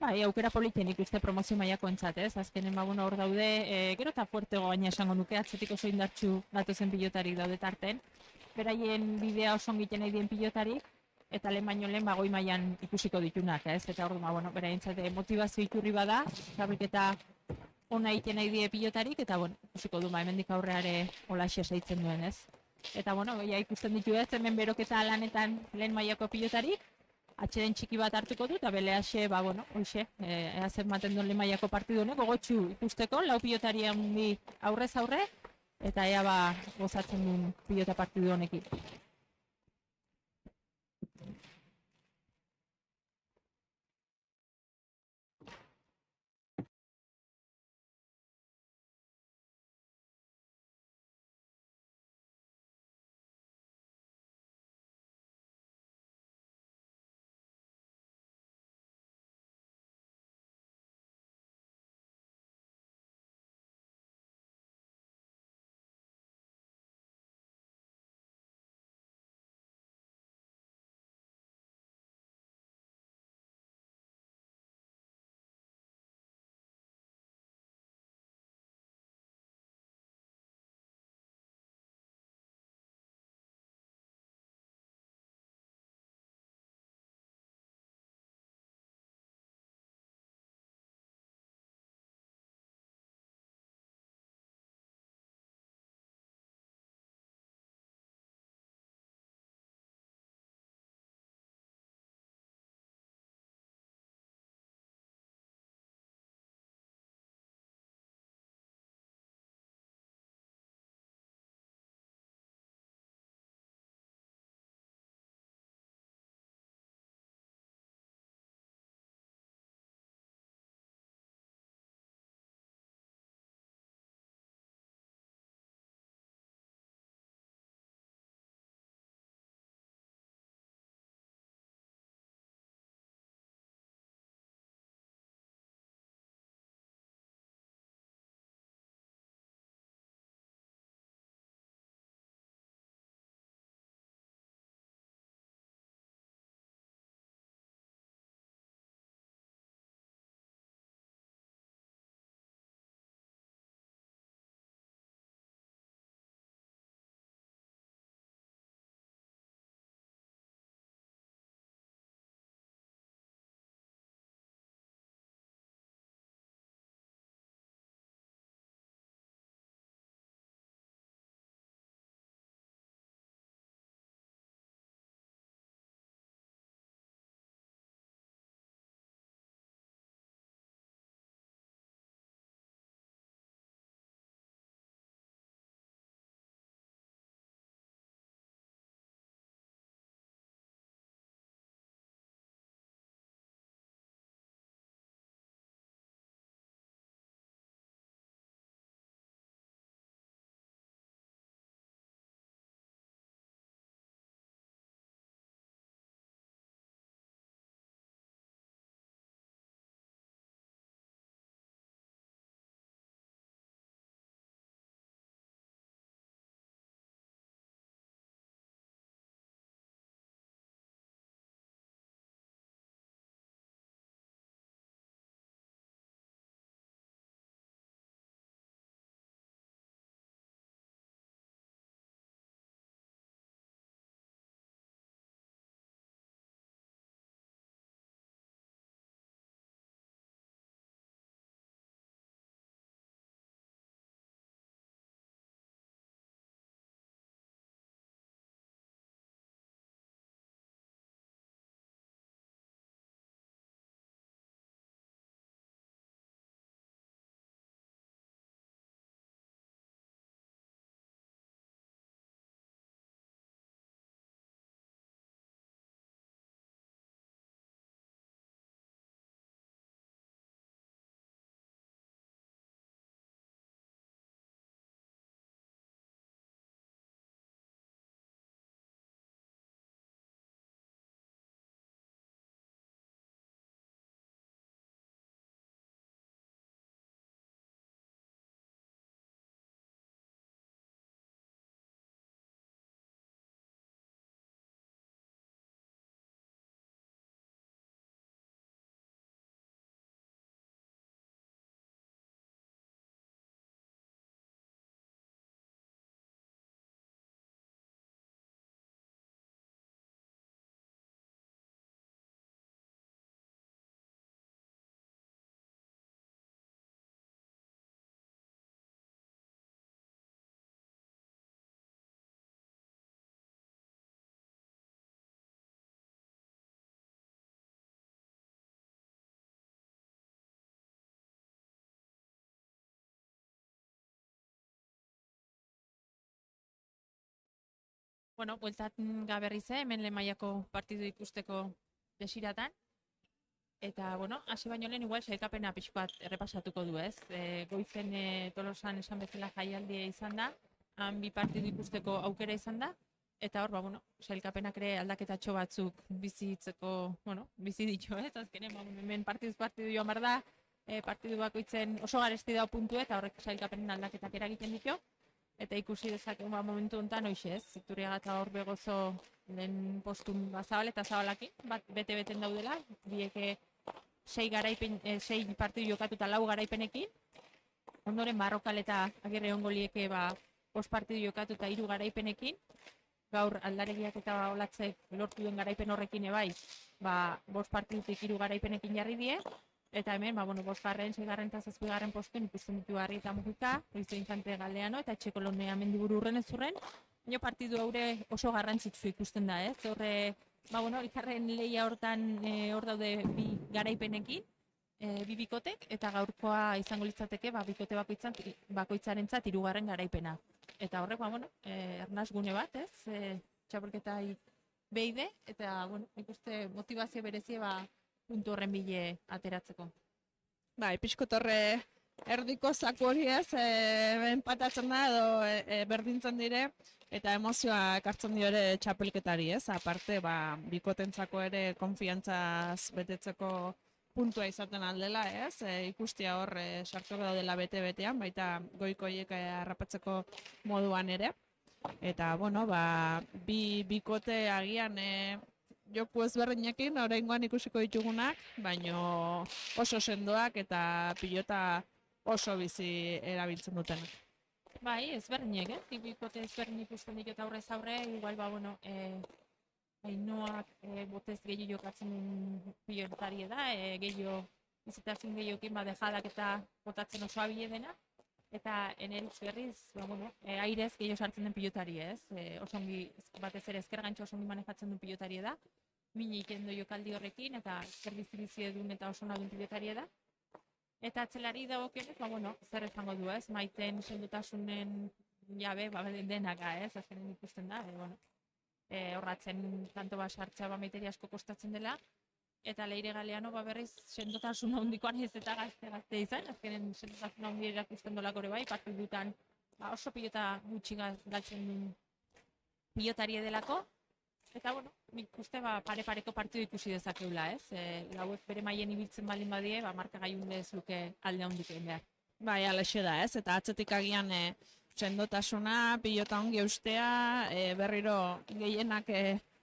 Aukera politen ikuste promozio mailako entzat, ez? Azkenen hor daude, gero eta fuertego gaina esango nuke, atzetik oso indartxu datozen pilotari daude tarten, beraien bidea oso egiten nahi dien pilotarik, eta lehen baino lehen goi mailan ikusiko ditunak, ez? Eta hor bueno, beraientzat motivazio iturri bada, txapelketa ona egiten nahi die pilotarik, eta bueno, ikusiko du hemendik aurreare holaxe saitzen duen, ez? Eta bueno, ja ikusten ditu ez, hemen beroketa lanetan lehen mailako pilotarik, atxeden txiki bat hartuko du, eta beleaxe, bueno, hoxe, ea zer maten duen lehen mailako partidu honek, gogotxu ikusteko, lau pilotari handi aurrez aurre, eta ea gozatzen duen pilota partidu honekin. bueno, bueltan berriz hemen lehen mailako partidu ikusteko desiratan. Eta, bueno, hasi baino lehen igual sailkapena pixko bat errepasatuko du, ez? Goizen Tolosan esan bezala jaialdia izan da, han bi partidu ikusteko aukera izan da, eta hor, bueno, sailkapenak ere aldaketatxo batzuk bizitzeko, bueno, bizi ditu, ez? Azkenen, hemen partidu joan behar da, partidu bakoitzen oso garesti dau puntu eta horrek sailkapenen aldaketak eragiten ditu. Eta ikusi dezake momentu honetan hoxe ez, Iturriaga eta Orbegozo lehen postun zabal eta zabalakin, bat bete-beten daudela, bieke 6 partidu jokatuta 4 garaipenekin, ondoren Barrokal eta Agirre Ongolieke 5 partidu jokatuta 3 garaipenekin, gaur Aldaregiak eta Olatzek lortu duen garaipen horrekin ebai, 5 partidutik 3 garaipenekin jarri die, eta hemen, 5., 6. eta 7. postuen ikusten ditu Harri eta Mujika, Luizo Infante Galdeano eta Etxekolonea Mendiburu Urren ez urren, baina partidu haure oso garrantzitsu ikusten da, ez? Horre, elkarren lehia hortan hor daude 2 garaipenekin, 2 bikotek, eta gaurkoa izango litzateke, bikote bakoitzarentzat 3. garaipena. Eta horrek, ernaz gune bat, ez? Txapelketai behide, eta, ikuste motivazio berezie, puntu horren bile ateratzeko. Pixko torre erdiko zaku hori ez, enpatatzen da edo berdintzen dire, eta emozioa ekartzen dio ere txapelketari ez, aparte bikotentzako ere konfiantzaz betetzeko puntua izaten aldela ez, ikustia hor sartuko daudela bete-betean, baita goikoiek harrapatzeko moduan ere. Eta, bikote agian joku ezberdinekin, oraingoan ikusiko ditugunak, baino oso sendoak eta pilota oso bizi erabiltzen dutenak. Ezberdinek, bikote ezberdinek ikusten ditut aurrez aurre, igual, Ainoak botez gehiago jokatzen pilotari da, gehiago bizitatzen gehiokin dejadak eta botatzen oso abile dena, eta eneritz berriz, airez gehiago sartzen den pilotari ez, osongi, batez ere ezker gantxo osongi manejatzen duen pilotari da, minik endo jokaldi horrekin, eta ezker bizi edun eta oso nadun pilotari da. Eta atzelari dagokionez, zer esango du ez, maiten sendotasunen jabe, denaka ez, azkenen ikusten da, horratzen tanto sartzea maiteri asko kostatzen dela, eta Leire Galeano berriz sendotasun handikoan ez eta gazte izan, azkenen sendotasun handi erakusten dolako ere bai, partidutan oso pilota gutxi galtzen duen pilotari delako, eta nik uste pare-pareko partidu ikusi dezakeula, ez? Lauek bere maien ibiltzen balin badie, marka gaiun ez luke alde handik egin behar. Alexe da, ez? Eta atzetik agian sendotasuna, pilota ongi eustea, berriro gehienak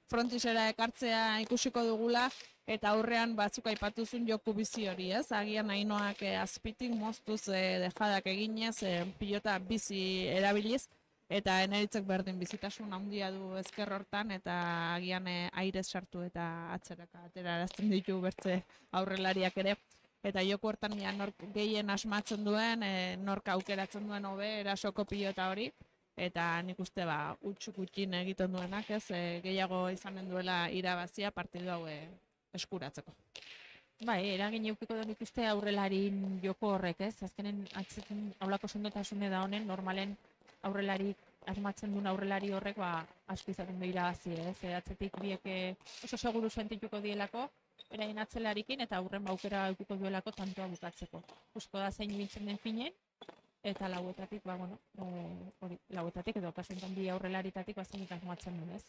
frontisera ekartzea ikusiko dugula, eta aurrean batzuk aipatuzun joku bizi hori, ez? Agian Ainoak azpitik moztuz dejadak eginez, pilota bizi erabiliz, eta Eneritzek berdin bizitasun handia du ezker hortan, eta agian airez sartu eta atzeraka aterarazten ditu bertze aurrelariak ere. Eta joku hortan nork gehien asmatzen duen, nork aukeratzen duen hobe erasoko pilota hori, eta nik uste utxuk-utxin egiten duenak, ez, gehiago izanen duela irabazia partidu hau eskuratzeko. Eragin eukiko da nik uste aurrelarin joko horrek, ez, azkenen atzetan aulako sendotasune da honen, normalen aurrelari asmatzen duen aurrelari horrek asko izaten du irabazi, ez, atzetik biek oso seguru sentituko dielako, beraien atzelarikin eta aurren aukera eukiko duelako tantoa bukatzeko. Usko da zein ibiltzen den finen, eta lauetatik, lauetatik edo kasuntan bi aurrelaritatik zein asmatzen duen, ez.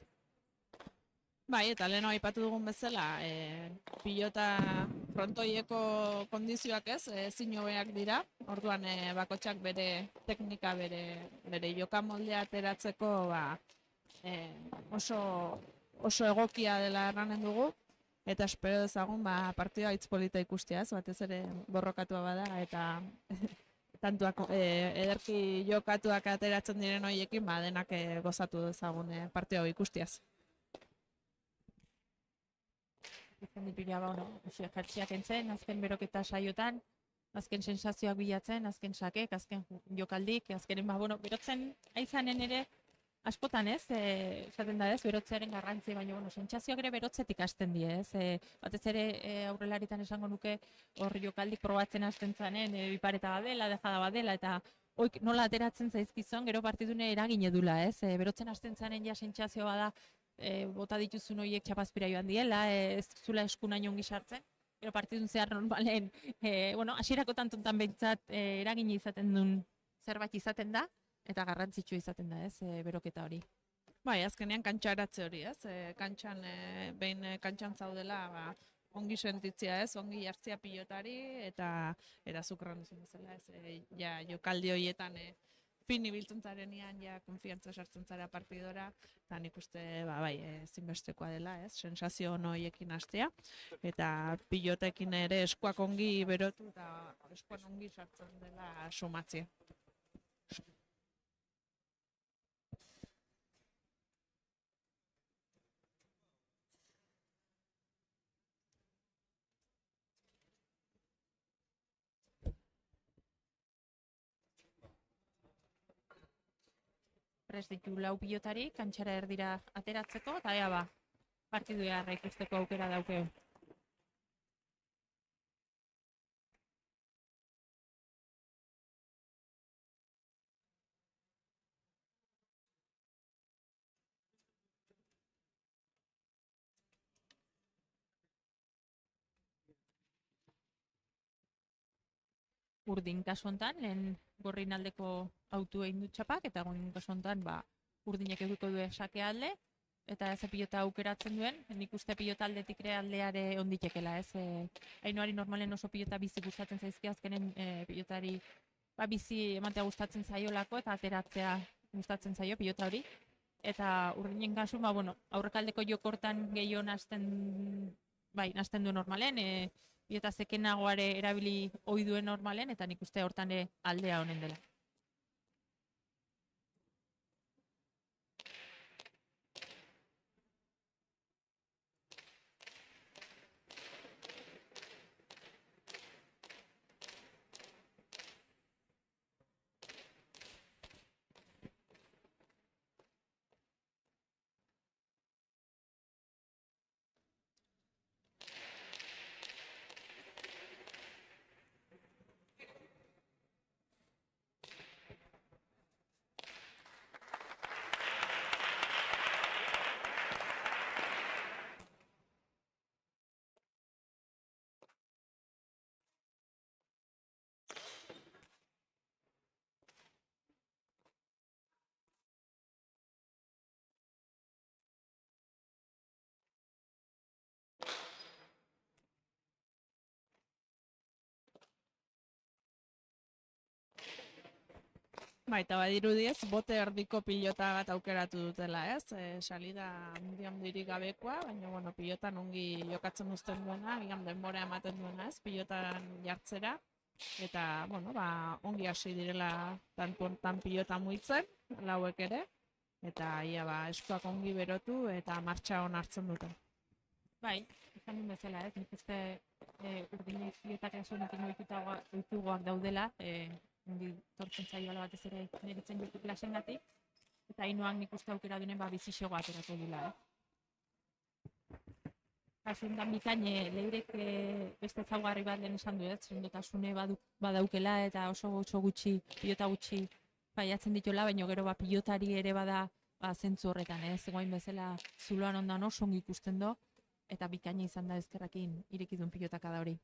Eta leheno aipatu dugun bezala, pilota frontoieko kondizioak ez, ezin hobeak dira, orduan bakotxak bere teknika, bere jokamoldea ateratzeko oso egokia dela erranen dugu, eta espero dezagun partidua hitz polita ikustea ez, batez ere borrokatua bada, eta tantuak ederki jokatuak ateratzen diren horiekin, denak gozatu dezagun partidua ikustiaz. Izan dipila, jertxiak entzen, azken beroketa saiotan, azken sensazioak bilatzen, azken sakek, azken jokaldik, azkenen, berotzen aizanen ere, askotan ez, esaten da ez, berotzearen garrantzi, baina, sentsazioak ere berotzetik hasten die, ez, batez ere aurrelaritan esango nuke hor jokaldik probatzen hasten zanen, bipareta badela, dejada badela, eta oik nola ateratzen zaizkizon, gero partidune eragin edula, ez? Berotzen hasten zanen ja sentsazioa da, bota dituzun horiek txapazpira joan diela, ez zula eskunain ongi sartzen, gero partidun zehar normalen, bueno, hasierako tantontan behintzat eragin izaten duen zerbait izaten da, eta garrantzitsua izaten da, ez, beroketa hori. Bai, azkenean kantxaratze hori, ez? Kantxan, behin kantxan zaudela, ba, ongi sentitzea, ez? Ongi jartzea pilotari, eta zukran duzen bezala, ez? Ja, jokaldi horietan fin ibiltzen zarenean, ja, konfiantza sartzen zara partidora, eta nik uste, ba, bai, ezinbestekoa dela, ez? Sensazio ono horiekin hastea, eta pilotekin ere eskuak ongi berotu, eta eskuak ongi sartzen dela sumatzea. Prest ditu lau pilotari, kantxara erdira ateratzeko, eta ea ba, partidu jarra ikusteko aukera daukeu. Urdin kasu hontan, lehen gorrin aldeko autu egin dut txapak, eta goin kasu hontan, ba, urdinek edukiko du sake alde, eta ez pilota aukeratzen duen, nik uste pilota aldetik ere aldeare onditekela, ez? Ainoari normalen oso pilota bizi gustatzen zaizki, azkenen pilotari ba, bizi ematea gustatzen zaiolako, eta ateratzea gustatzen zaio pilota hori. Eta urdinen kasu, ba, bueno, aurrekaldeko jokortan gehiago nahasten du normalen, pilota zekenagoare erabili ohi duen normalen, eta nik uste hortan aldea honen dela. Eta badirudiez, bote erdiko pilota bat aukeratu dutela, ez? Salida handirik gabekoa, baina, bueno, pilotan ongi jokatzen uzten duena, gian denbora ematen duena, ez? Pilotan jartzera, eta, bueno, ba, ongi hasi direla tantuan pilota muitzen, lauek ere, eta ia, ba, eskuak ongi berotu eta martxa hon hartzen dute. Bai, izan duen bezala, ez? Nik uste urdinek pilotak esonekin ohituagoak daudela, ongi tortzen zaioala batez ere niritzen dut klasengatik, eta Ainoak nik uste aukera dunen ba, bizixego aterako dula. Kasu hontan bikain Leirek beste ezaugarri bat lehen esan du, sendotasune badaukela eta oso gutxi, pilota gutxi faiatzen dituela, baina gero ba, pilotari ere bada ba, zentzu horretan, zegoain bezala zuloan ondan oso ongi ikusten do, eta bikaina izan da ezkerrakin irekidun pilotaka da hori.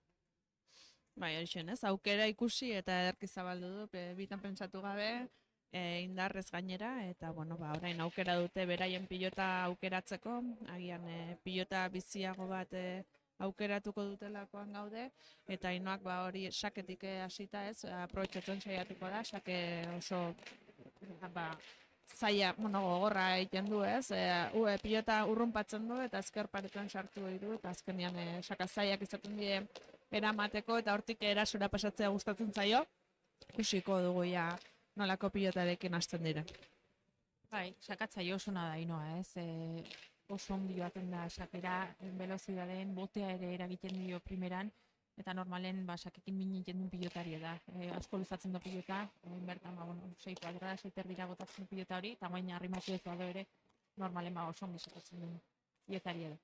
Bai, horixen, ez? Aukera ikusi eta ederki zabaldu du, bitan pentsatu gabe, indarrez gainera, eta, bueno, ba, orain aukera dute beraien pilota aukeratzeko, agian pilota biziago bat aukeratuko dutelakoan gaude, eta Ainoak ba, hori saketik hasita, ez? Aprobetxatzen saiatuko da, sake oso, ba, zaila, bueno, gogorra egiten du, ez? Pilota urrunpatzen du, eta ezker paretan sartu du, eta azkenean saka zailak izaten die eramateko, eta hortik erasora pasatzea gustatzen zaio, ikusiko dugu ja nolako pilotarekin hasten diren. Bai, sakatzaio oso da Ainoa, ez? Oso ongi joaten da sakera, velozidaden, botea ere eragiten dio primeran, eta normalen ba, sakekin miniten duen pilotari da. Asko luzatzen du pilota, bertan, ba, bueno, 6 kuadrada, 6 erdira gotatzen du pilota hori, eta guain arrimatu ez bado ere, normalen ba, oso ongi sakatzen duen pilotari da.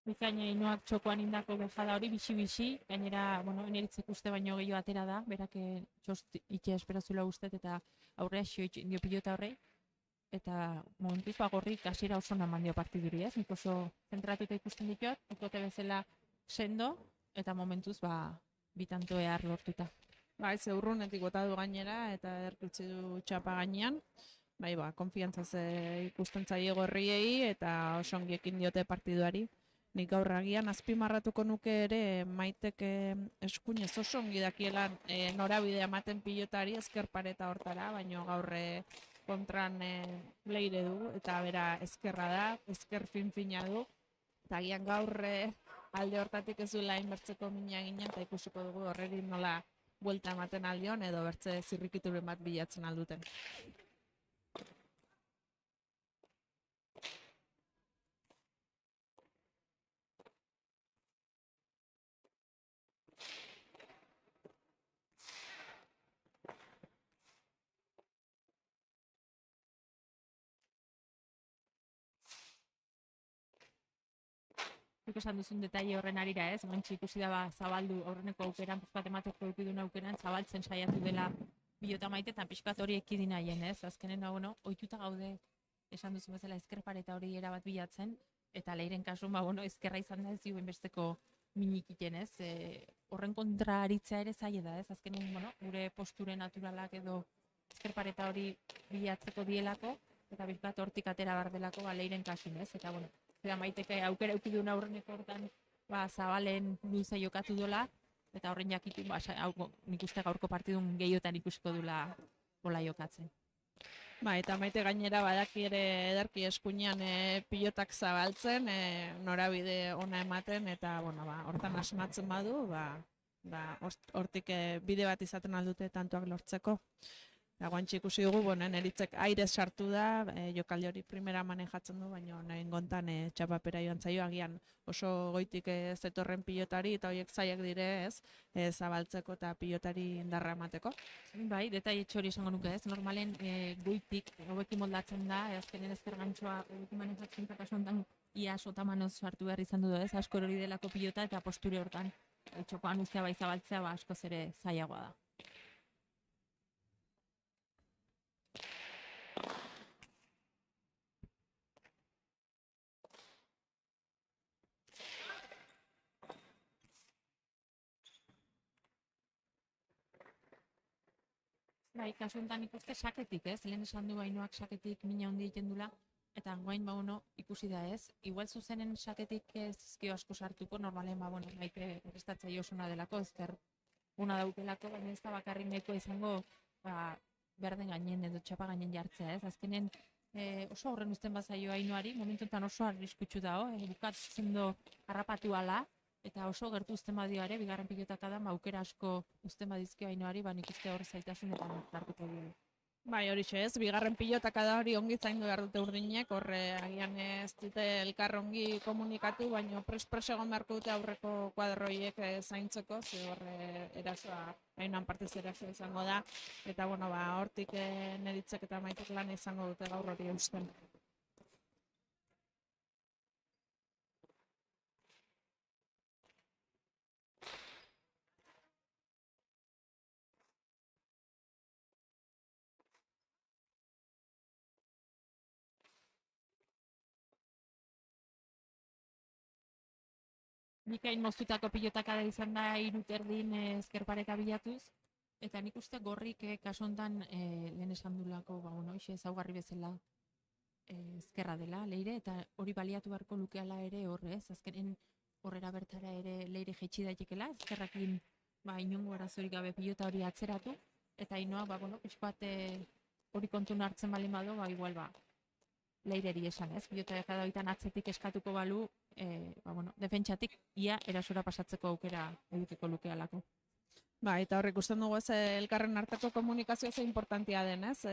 Bikaina inoak txokoan indako bejada hori, bixi-bixi, gainera, bueno, eneritzek uste baino gehiago atera da, berak txost itxe esperazula ustet eta aurrea xio dio pilota horrei, eta momentuz gorrik hasiera oso naman dio partiduri, ez? Nik oso zentratuta ikusten ditut, ikote bezala sendo, eta momentuz bitanto ehar lortuta. Bai, ze urrunetik bota du gainera eta erkutzi du txapa gainean. Bai, konfiantzaz ikusten zaie gorriei eta oso ongi ekin diote partiduari. Nik gaur agian azpimarratuko nuke ere Maitek eskuinez oso ongi dakiela norabidea ematen pilotari ezker pareta hortara, baino gaur kontran leire du eta bera ezkerra da, ezker fin-fina du. Eta agian gaur alde hortatik ez duela inbertzeko mina ginen eta ikusiko dugu horreri nola buelta ematen aldion edo bertze zirrikituren bat bilatzen alduten. Zuk esan duzun detaile horren arira, ez? Mentxe ikusi da zabaldu aurreneko aukeran, pizkat emateko edukidun aukeran, zabaltzen saiatu dela pilota Maite eta pixkat hori ekidin haien, ez? Azkenen, ohituta gaude esan duzu bezala ezker pareta hori erabat bilatzen, eta leiren kasun, ezkerra izan da ez duen besteko minikiten, ez? Horren kontra aritzea ere zaila da, ez? Azkenen, gure posture naturalak edo ezker pareta hori bilatzeko dielako, eta pixkat hortik atera bar delako leiren kasun, ez? Eta, eta Maiteke aukera eukidun aurreneko hortan zabalen luze jokatu dola, eta horren jakitu, nik uste gaurko partidun gehiotan ikusiko dula bola jokatzen. Eta Maite gainera badaki ere ederki eskuinean pilotak zabaltzen, norabide ona ematen, eta hortan asmatzen badu, hortik bide bat izaten aldute tantoak lortzeko. Guantxe ikusi dugu, Neritzek aire sartu da, jokaldi hori primera manejatzen du, baina nahin gontan txapapera joan zaio, agian oso goitik zetorren pilotari, eta horiek zaiak dire ez, zabaltzeko eta pilotari indarra emateko. Bai, detaile txori esango nuke ez, normalen goitik hobekin moldatzen da, azkenen ezker gantxoa hobekin manejatzen eta kasu honetan ia sotamanoz sartu behar izan du ez, askor hori delako pilota eta posture hortan txokoan uztea bai zabaltzea askoz ere zailagoa da. Bai, kasu honetan ikuste saketik, ez? Lehen esan du Ainoak saketik mina handi egiten dula, eta guain ikusi da, ez? Igual zuzenen saketik ez zizkio asko sartuko, normalen Maite errestatzaile osuna delako, ezker una daukelako, baina ez da bakarrik nahiko izango berden gainen edo txapa gainen jartzea, ez? Azkenen oso aurren uzten bazaio Ainoari, momentu enten oso arriskutsu dago, bukatzen do harrapatu ala, eta oso gertu uzten badioare, bigarren pilotaka da, aukera asko uzten badizkio Ainoari, nik uste hor zaitasunetan hartuko dugu. Bai, hori ez, bigarren pilotaka da hori ongi zaindu behar dute urdinek, horre agian ez dute elkar ongi komunikatu, baina pres egon beharko dute aurreko kuadroiek zaintzeko, ze horre erasoa, Ainoan partez erasoa izango da, eta hortik Neritzek eta Maitek lan izango dute gaur hori eusten. Bikain moztutako pilotaka da izan da iruterdin ezker pareka bilatuz, eta nik uste gorrik kasu honetan lehen esan dulako, ezaugarri bezala ezkerra dela, leire, eta hori baliatu beharko lukeala ere horrez, azkenen horrera bertara ere leire jetxi daitekela, ezkerrakin inongo arazorik gabe pilota hori atzeratu, eta Ainoa, pixkoat hori kontun hartzen balin bado, igual leireri esan, ez? Pilota kada hoitan atzetik eskatuko balu, defentsatik ia erasora pasatzeko aukera edukiko lukealako. Eta horrek ikusten dugu ez elkarren arteko komunikazioa ze importantia den, ez?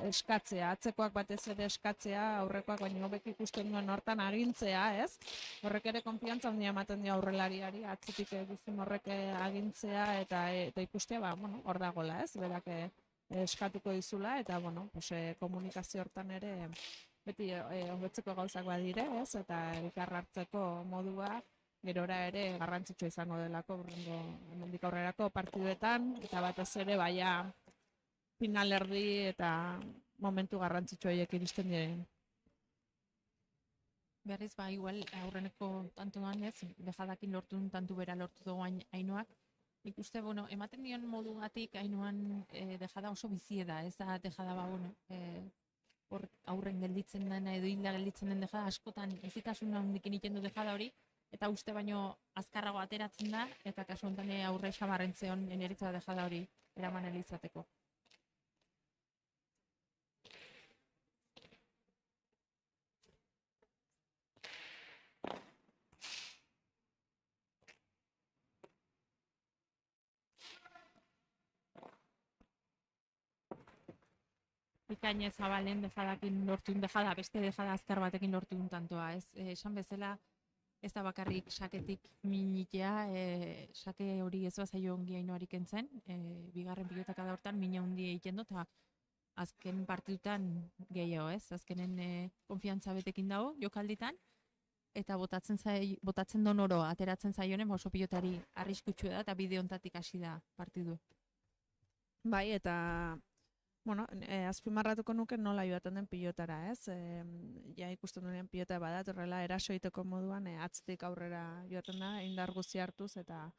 Eskatzea, atzekoak batez ere eskatzea, aurrekoak baino hobek ikusten duen hortan agintzea, ez? Horrek ere konfiantza handia ematen dio aurrelariari, atzetik guztien horrek agintzea eta ikustea, hor dagoela, ez? Berak eskatuko dizula eta, komunikazio hortan ere beti hobetzeko gauzak badire, ez? Eta elkar hartzeko modua gerora ere garrantzitsua izango delako hurrengo hemendik aurrerako partiduetan eta batez ere baia finalerdi eta momentu garrantzitsu horiek iristen diren. Berriz, igual aurreneko tantuan ez, dejadakin lortu tantu bera lortu dugu Ainoak. Nik uste, ematen dion modugatik Ainoan dejada oso bizie da, ez da dejada hor aurren gelditzen dena edo hilda gelditzen den dejada askotan ezitasun handikin egiten du dejada hori, eta uste baino azkarrago ateratzen da, eta kasu honetan aurre xabarrentzeon eneritza dejada hori eraman elizateko. Bikaine Zabalen dejadakin lortu dejada, beste dejada azkar batekin lortu tantoa, ez? Esan bezala, ez da bakarrik saketik minitea, sake hori ez bazaio ongi Ainoari kentzen, bigarren pilotakada hortan mina hundi egiten dut, eta azken partidutan gehiago, ez? Azkenen konfiantza betekin dago, jokalditan, eta botatzen don oro ateratzen zaionen, oso pilotari arriskutsu da, eta bide hontatik hasi da partidu. Bai, eta azpimarratuko nuke nola joaten den pilotara, ez? Ja ikusten duenean pilota badat, horrela eraso egiteko moduan atzetik aurrera joaten da, indar guzti hartuz eta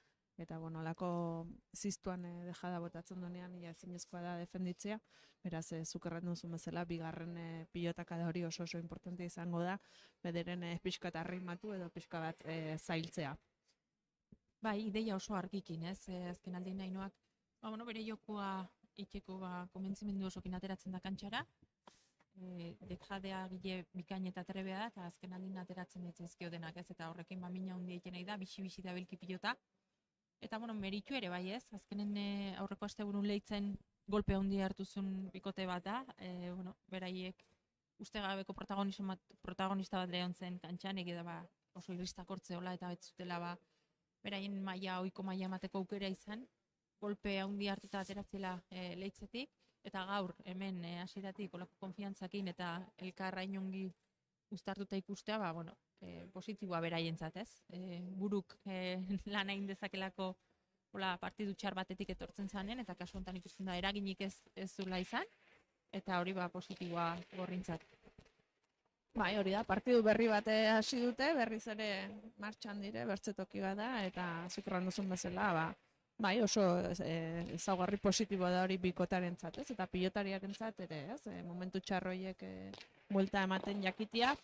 lako ziztuan dejada botatzen duenean ja ezinezkoa da defenditzea, beraz zuk erran duzun bezala bigarren pilotakada hori oso importante izango da, bederen pixka eta arrimatu edo pixka bat zailtzea. Bai, ideia oso argikin, ez? Azken aldien Ainoak, bere jokoa itxeko konbentzimendu osokin ateratzen da kantxara, dejadea gile bikain eta trebea da, eta azken aldin ateratzen ditzaizkio denak, ez? Eta horrekin mina hundi egiten nahi da, bixi da bilki pilota. Eta, meritu ere bai, ez? Azkenen aurreko asteburun lehitzen golpe hundi hartuzun bikote bat da, beraiek ustegabeko protagonista bat lehon zen kantxan, egida oso irristak hortzeola eta betzutela beraien ohiko maila emateko aukera izan, golpe handi hartuta ateratzela lehitzetik, eta gaur hemen hasieratik olako konfiantzakin eta elkarra inongi uztartuta ikustea, positiboa beraientzat, ez? Buruk lan egin dezakelako partidu txar batetik etortzen zanen, eta kasu honetan ikusten da eraginik ez zula izan, eta hori positiboa gorrintzat. Bai, hori da, partidu berri bate hasi dute, berriz ere martxan dire, bertzetoki bada, eta zukran duzun bezala, bai, oso ezaugarri positiboa da hori bikotarentzat, ez? Eta pilotariarentzat ere, ez? Momentu txarroiek buelta ematen jakitia.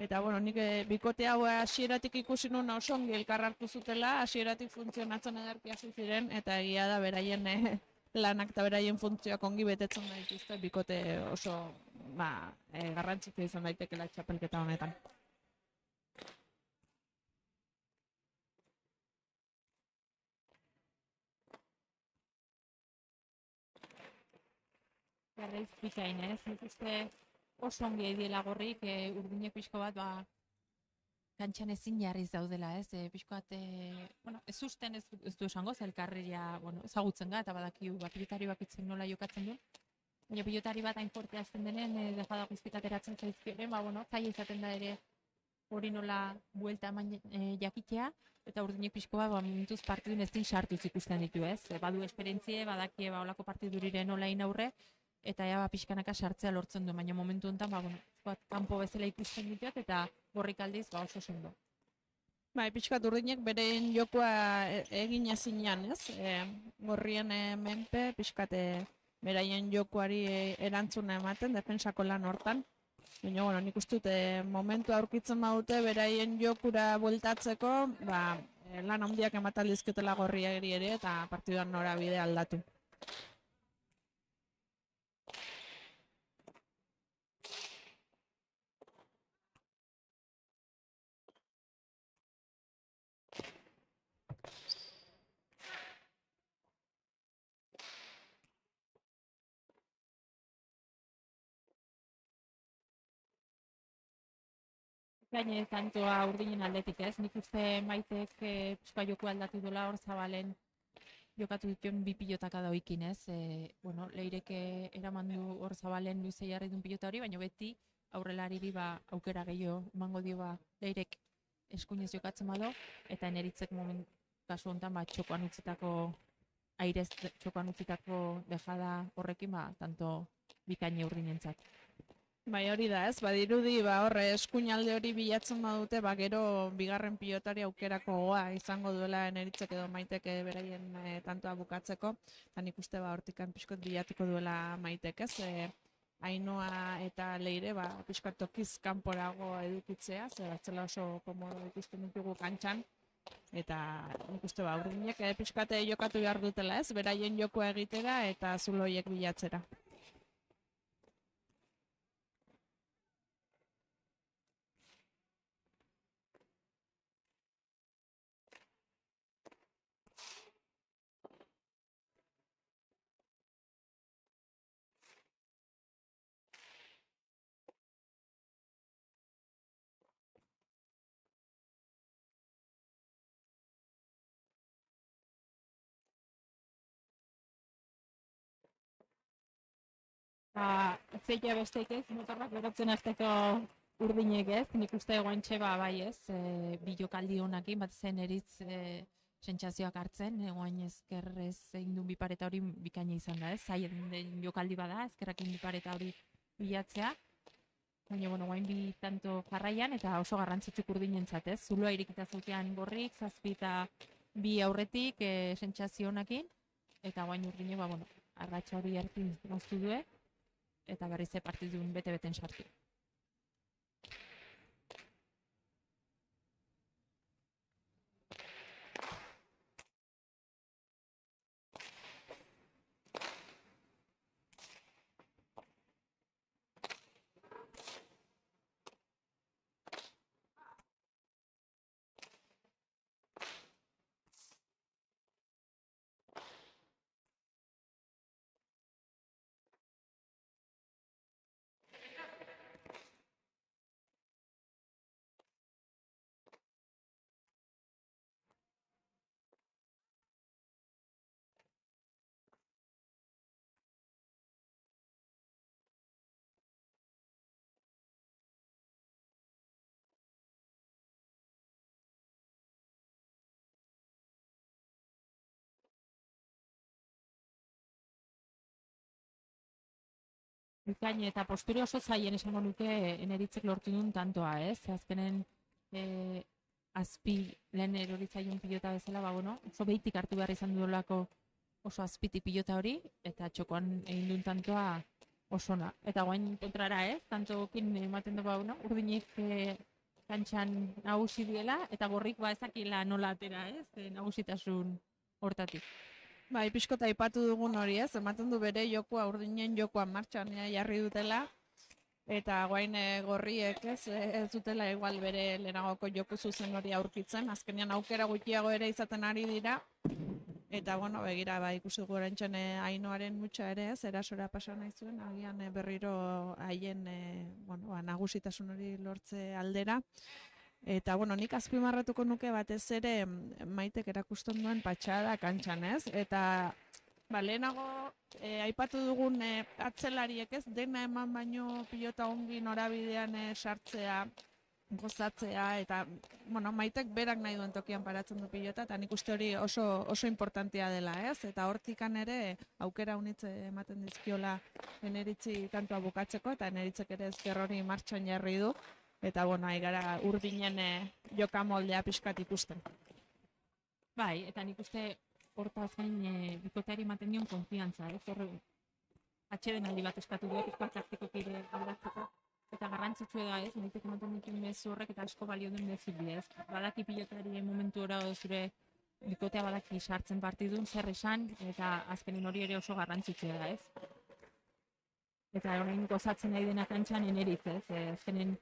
Eta, nik bikote hau hasieratik ikusi nuen oso ongi elkar hartu zutela, hasieratik funtzionatzen ederki hasi ziren, eta egia da beraien lanak eta beraien funtzioak ongi betetzen da dituzte, bikote oso garrantzitsua izan daitekela txapelketa honetan. Berriz bikain, ez? Nik uste oso ongi ediela gorrik, urdinek pixko bat, kantxan ezin jarriz daudela, ez? Pixko bat, ez usten ez du esango, elkarria ezagutzen ga, eta badakiu pilotari bakitzen nola jokatzen du. Baina pilotari bat hain fortea azten denen, dejada guztik ateratzen zaizkioren, zaila izaten da ere hori nola buelta eman jakitea, eta urdinek pixko bat, momentuz partidun ez din sartuz ikusten ditu, ez? Badu esperientzie, badakie olako partidurire nola inaurre, eta pixkanaka sartzea lortzen du, baina momentu honetan, kanpo bezala ikusten dituak, eta gorrik aldiz, oso sendo. Bai, pixkat urdinek beren jokoa egin ezinean, ez? Gorrien menpe, pixkat beraien jokoari erantzuna ematen, defensako lan hortan. Baina, nik uste dut, momentu aurkitzen badute, beraien jokura bueltatzeko, lan handiak emataldizketela gorriari ere, eta partiduan norabide aldatu. Gaine tantoa urdinen aldetik, ez? Nik uste Maitek pixka joku aldatu dola hor Zabalen jokatu dituen bi pilotaka dauikin, ez? Leireke eraman du hor Zabalen luze jarri duen pilota hori, baina beti aurrelariri aukera gehiago emango dio leirek eskuinez jokatzen bado, eta Eneritzek kasu honetan txokoan utzitako airez txokoan utzitako dejada horrekin tanto bikaine urdinentzat. Bai, hori da, ez? Badirudi, horre eskuinalde hori bilatzen badute, gero bigarren pilotari aukerako goa izango duela Eneritzek edo Maitek beraien tantoa bukatzeko, eta nik uste hortikan pixkot bilatuko duela Maitek, ez? Ainhoa eta Leire, pixkat tokiz kanporago edukitzea, batzela oso komodo ikusten ditugu kantxan, eta nik uste urdinek pixkate jokatu behar dutela, ez? Beraien jokoa egitera eta zuloiek bilatzera. Zeia besteik ez, motorrak berotzen azteko urdinek ez, nik uste guantxe bai ez, bi jokaldi honakin, bat zen eritz sentsazioak hartzen, guain ezkerrez egin duen bipareta hori bikaina izan da ez, zaien den jokaldi bada, ezkerrakin bipareta hori bilatzea, baina guain bi tanto jarraian eta oso garrantzitsuk urdinentzat ez, zuloa irikita zaukean Gorrik, zazpi eta bi aurretik sentsazio honakin, eta guain urdinek, arratxa hori hartin moztu due, eta berriz partidun bete-beten sartu. Bikaine eta posture oso zaien esango nuke Eneritzek lortu duen tantoa, ez? Azkenen azpi lehen eroritzaion pilota bezala, oso behitik hartu behar izan duelako oso azpiti pilota hori, eta txokoan egin duen tantoa osona. Eta guain kontrara, ez? Tantokin ematen dugu, urdinek kantxan nagusi diela, eta Gorrik ezakila nola atera, ez? Nagusitasun hortatik. Bai, pixkota aipatu dugun hori ez, ematen du bere jokoa, urdinen jokoa martxan jarri dutela, eta guain Gorriek ez dutela igual bere lehenagoko joko zuzen hori aurkitzen, azkenean aukera gutxiago ere izaten ari dira, eta begira, ikusi gorentxen Ainhoaren mutxa ere ez, erasora pasa nahi zuen, agian berriro haien nagusitasun hori lortze aldera. Eta, nik azpimarratuko nuke batez ere Maitek erakusten duen patxada kantxan, ez? Eta, lehenago aipatu dugun atzelariek ez, dena eman baino pilota ongi norabidean sartzea, gozatzea, eta, Maitek berak nahi duen tokian paratzen du pilota, eta nik uste hori oso importantea dela, ez? Eta hortikan ere aukera unitze ematen dizkiola Eneritzi tantoa bukatzeko, eta Eneritzek ere ezker hori martxan jarri du. Eta, gara urdinen joka moldea pixkat ikusten. Bai, eta nik uste hortaz gain bikoteari ematen dion konfiantza, ez? Horre, atxeden aldi bat eskatu du, pixkat taktikok ere aldatzeko. Eta garrantzitsu da, ez? Maitek ematen dituen mezu horrek eta asko balio den mezu bidez. Badaki pilotari momentu ora zure bikotea badaki sartzen partidun, zer esan, eta azkenen hori ere oso garrantzitsu da, ez? Eta orain gozatzen nahi dena kantxan Eneritz, ez? Azkenen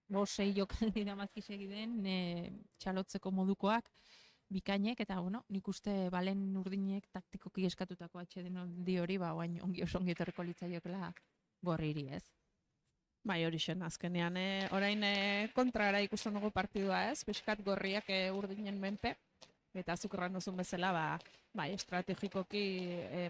bosei jokaldi damazki segiden txalotzeko modukoak bikainek, eta nik uste balen urdinek taktikoki eskatutako atxeden aldi hori, ongi oso ongi etorriko litzaiokela Gorriri, ez? Bai, hori zen, azkenean, orain kontrara ikusten dugu partidua, ez? Piskat Gorriak urdinen menpe, Eta zuk erran duzun bezala, bai, estrategikoki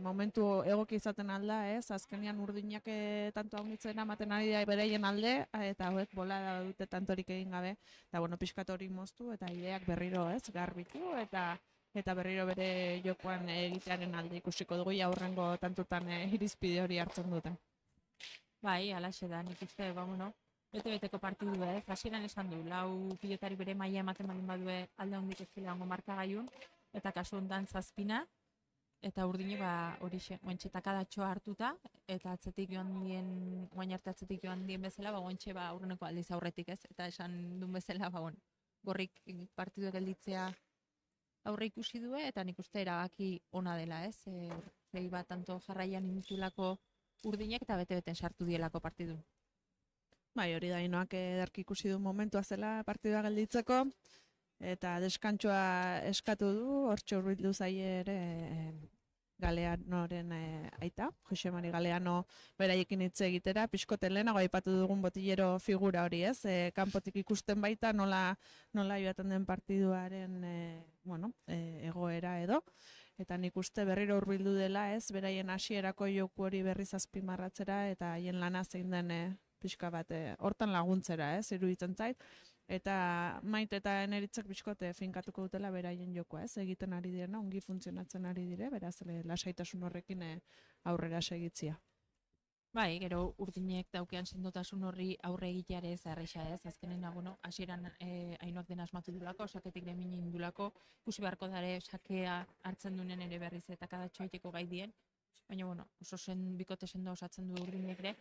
momentu egoki izaten alda, ez? Azkenean urdinak tanto haunitzen ematen ari da bereien alde, eta hauek bolada dute tantorik egin gabe, eta bueno, pixkat hori moztu, eta ideak berriro, ez, garbitu, eta berriro bere jokoan egitearen alde ikusiko dugu, aurrengo tantutan irizpide hori hartzen duten. Bai, alaxe da, nik uste, bueno, bete-beteko partidu, hasieran esan du, lau pilotari bere maila ematen baldin badue alde hondik ez zela hongo markagailun, eta kasu hontan 7, eta urdine horixe, guantxe takadatxoa hartuta, eta atzetik joan dien, guain arte atzetik joan dien bezala, guantxe aurreneko aldiz aurretik ez, eta esan duen bezala, gorrik partidu gelditzea aurre ikusi du, eta nik uste erabaki ona dela, ez? Zei bat tanto jarraian inditulako urdinek eta bete-beten sartu dielako partidu. Bai, hori da, inoak ederki ikusi du momentua zela partidua gelditzeko, eta deskantsoa eskatu du, hortxe urbildu zaie ere Galeanoren aita, Jose Mari Galeano beraiekin hitz egitera, pixkote lehenago aipatu dugun botillero figura hori, ez? Kanpotik ikusten baita nola joaten den partiduaren egoera edo, eta nik uste berriro hurbildu dela, ez? Beraien hasierako joku hori berriz azpimarratzera eta haien lana zein den pixka bat hortan laguntzera, ez? Iruditzen zait. Eta Maite eta Eneritzak pixkote finkatuko dutela beraien jokoa, ez? Egiten ari direna, ongi funtzionatzen ari dire, beraz lasaitasun horrekin aurrera segitzia. Bai, gero urdinek daukean sendotasun horri aurre egiteare ez erresa, ez? Azkenen, hasieran Ainoak dena asmatu dulako, saketik remini indulako, ikusi beharko dare sakea hartzen dunen ere berriz eta kadatxo egiteko gai dien, baina, oso bikote sendo osatzen du urdinek ere,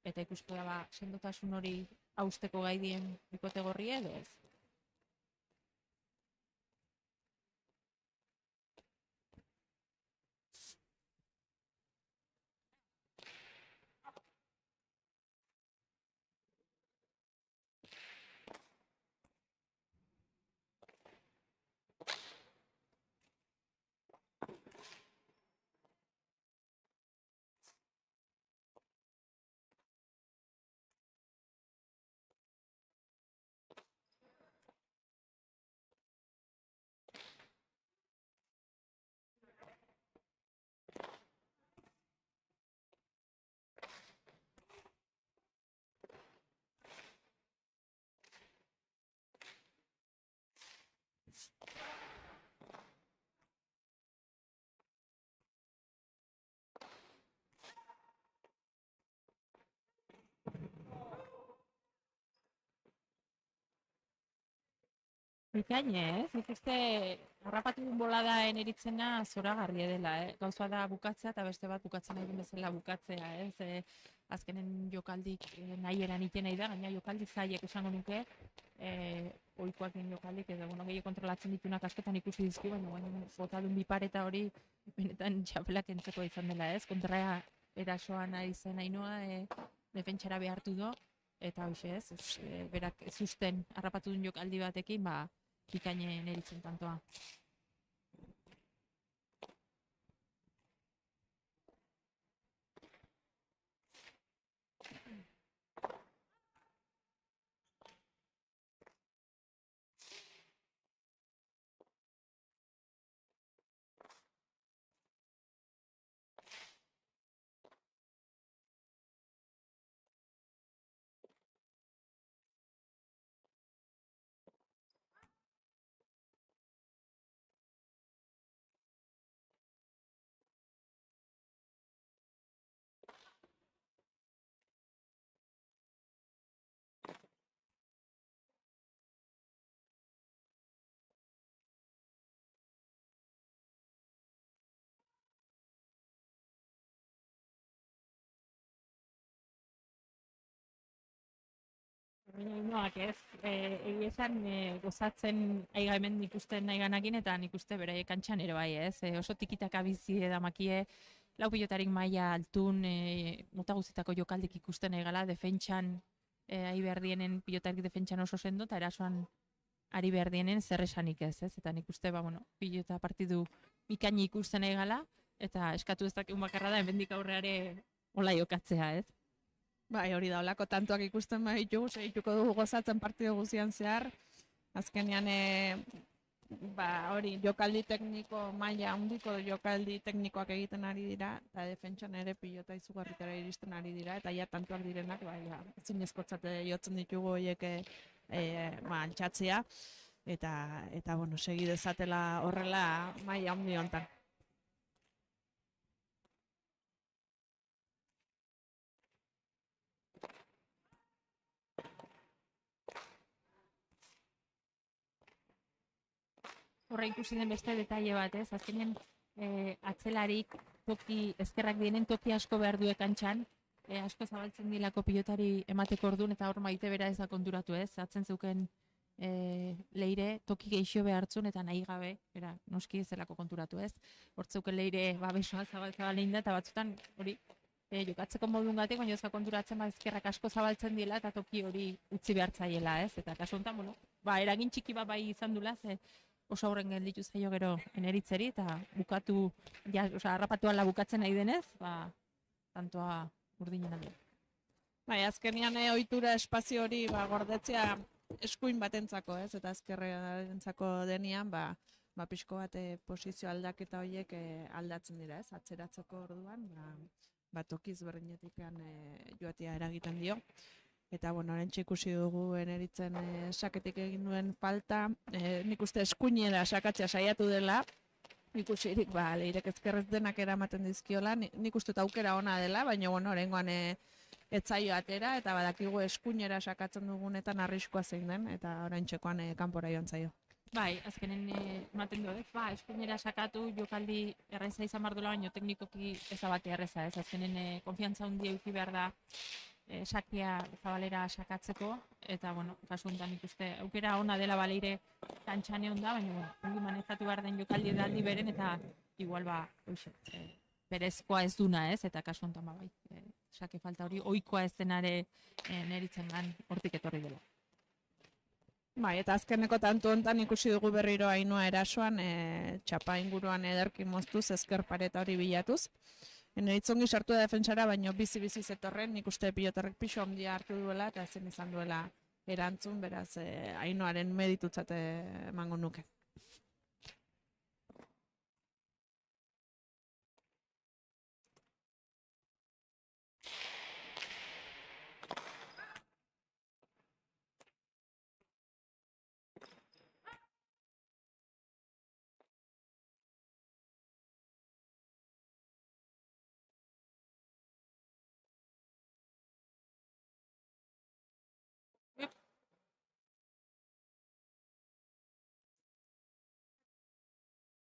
eta ikusko da sendotasun hori hausteko gai dien bikote gorri edo ez. Bikaine, ez? Nik uste harrapatu bolada eneritzena zoragarria dela, Gauza da bukatzea eta beste bat bukatzen nahi bezala bukatzea, ez? Azkenen jokaldik nahi eran iten nahi da, gaina jokaldi zaiek esango nuke, ohikoak den jokaldik, edo gehiago kontrolatzen ditunak askotan ikusi dizki, baina botadun bipareta hori benetan txapelak entzeko izan dela, ez? Kontra erasoan ari zen Ainoa, defentsara behartu do, eta hoxe ez, berak zusten harrapatu duen jokaldi batekin, Bikaine neritzen tantoa. Inoak ez, egia esan gozatzen aiga hemen ikusten nahi ganakin, eta nik uste bere kantxan ere bai, ez? Oso tikitaka bizi edamakie, lau pilotarik maila altun, mota guztietako jokaldik ikusten nahi gala, defentsan, ari behar dienen pilotarik defentsan oso sendo, eta erasoan ari behar dienen zer esanik ez? Eta nik uste, pilota partidu bikaini ikusten nahi gala, eta eskatu ez dakun bakarra da, hemendik aurreare hola jokatzea, ez? Bai, hori da, olako tantuak ikusten baditugu, segituko dugu gozatzen partidu guztian zehar. Azkenean hori jokaldi tekniko maila handiko jokaldi teknikoak egiten ari dira eta defentsan ere pilota izugarritara iristen ari dira eta ja tantuak direnak ezinezkotzat jotzen ditugu horiek altxatzea eta bueno, segi dezatela horrela maila handi hontan. Horra ikusi den beste detaile bat, ez? Azkenean atzelarik toki, ezkerrak dienen toki asko behar du kantxan, asko zabaltzen dilako pilotari emateko orduan eta hor maite bera ez da konturatu, ez? Atzen zeuken leire toki geixo behartzun eta nahi gabe, noski ez zelako konturatu, ez? Hor zeuken leire babesoa zabalein da eta batzutan hori jokatzeko modun gatik, baina ezka konturatzen ezkerrak asko zabaltzen dila eta toki hori utzi behartzaiela, ez? Eta kasu honetan, bueno, eragin txiki bat bai izan dula, ze oso horren gelditu zaio gero eneritzeri eta bukatu, harrapatu ala bukatzen nahi denez, tantoa urdinen alde. Bai, azkenian ohitura espazio hori gordetzea eskuin batentzako, ez? Eta ezkerrentzako denean, pixko bat posizio aldaketa horiek aldatzen dira, ez? Atzeratzeko orduan, tokiz berdinetik joatia eragiten dio. Eta, bueno, orentxe ikusi dugu eneritzen saketik egin duen falta. Nik uste eskuinera sakatzea saiatu dela, ikusirik, leirek ezkerrez denak eramaten dizkiola, nik uste aukera ona dela, baina, bueno, orengoan etzaio atera, eta badakigu eskuinera sakatzen dugunetan arriskoa zein den, eta orentxekoan kanpora joan zaio. Bai, azkenen ematen du, ez? Eskuinera sakatu jokaldi erreza izan behar duela, baina teknikoki ez abate erreza, ez? Azkenen konfiantza hundi euki behar da sakia zabalera sakatzeko, eta, bueno, kasu honetan ikuste aukera ona dela baleire kantxane honda, baina, bueno, ongi manejatu behar den jokaldi edaldi beren, eta igual, berezkoa ez duna, ez? Eta kasu honetan, bai, sake falta hori, ohikoa ez denare neritzen gan hortik etorri dela. Bai, eta azkeneko tantu honetan ikusi dugu berriro Ainhoa erasoan, txapa inguruan ederki moztuz, ezker pareta hori bilatuz. Eneritzongi sartu da defentsara, baina bizi-bizi zetorren, nik uste pilotarrek pixo handia hartu duela, eta ezin izan duela erantzun, beraz, Ainhoaren meditutzat emango nuke.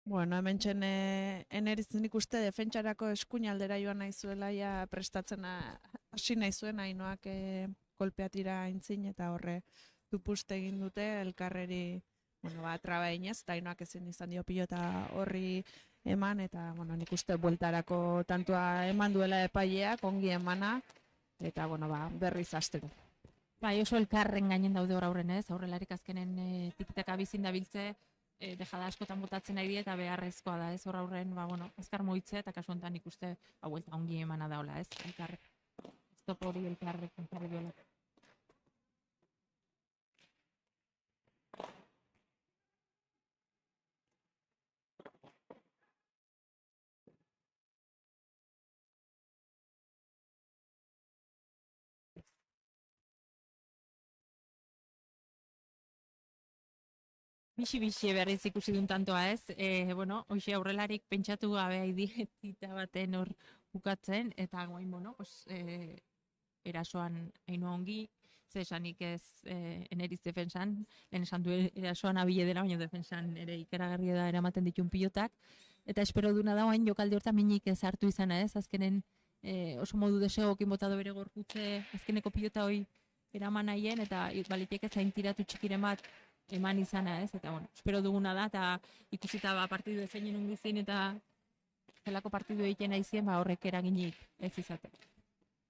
Bueno, hemen txen eneritzen ikuste defentsarako eskuin aldera joan nahi zuela, prestatzen hasi nahi zuen Ainhoak kolpeatira aintzin eta horre dupuste egin dute elkarreri, traba inez, eta Ainhoak ezin izan dio pilota horri eman, eta, nik uste bueltarako tantua eman duela epaileak, ongi emana, eta, berriz hasteko. Bai, oso elkarren gainen daude hor aurren, ez? Aurrelarik azkenen tikitaka bizin dabiltze, dejada askotan botatzen nahi die eta beharrezkoa da, ez? Hor aurren, azkar moitzea eta kasu honetan ikuste buelta ongi emana daola, ez? Elkarrek. Stop hori elkarrek jarri duela. Bixi berriz ikusi duen tantoa, ez? Hoxe aurrelarik pentsatu gabe dietita baten hor bukatzen, eta erasoan Ainhoa ongi, ze esanik ez eneriz defensan, lehen esan du erasoan abile dela, baina defensan ere ikeragarria da eramaten ditun pilotak, eta espero duna da hain jokaldi hortan minik ez hartu izana, ez? Azkenen oso modu desegokin botado bere gorputze, azkeneko pilota hoi eraman nahien, eta balitek ez hain tiratu txikiren bat eman izana, ez? Eta, espero duguna da, eta ikusita partidu ezeinen ungizien, eta zelako partidu egiten aizien, horrek eraginik ez izate.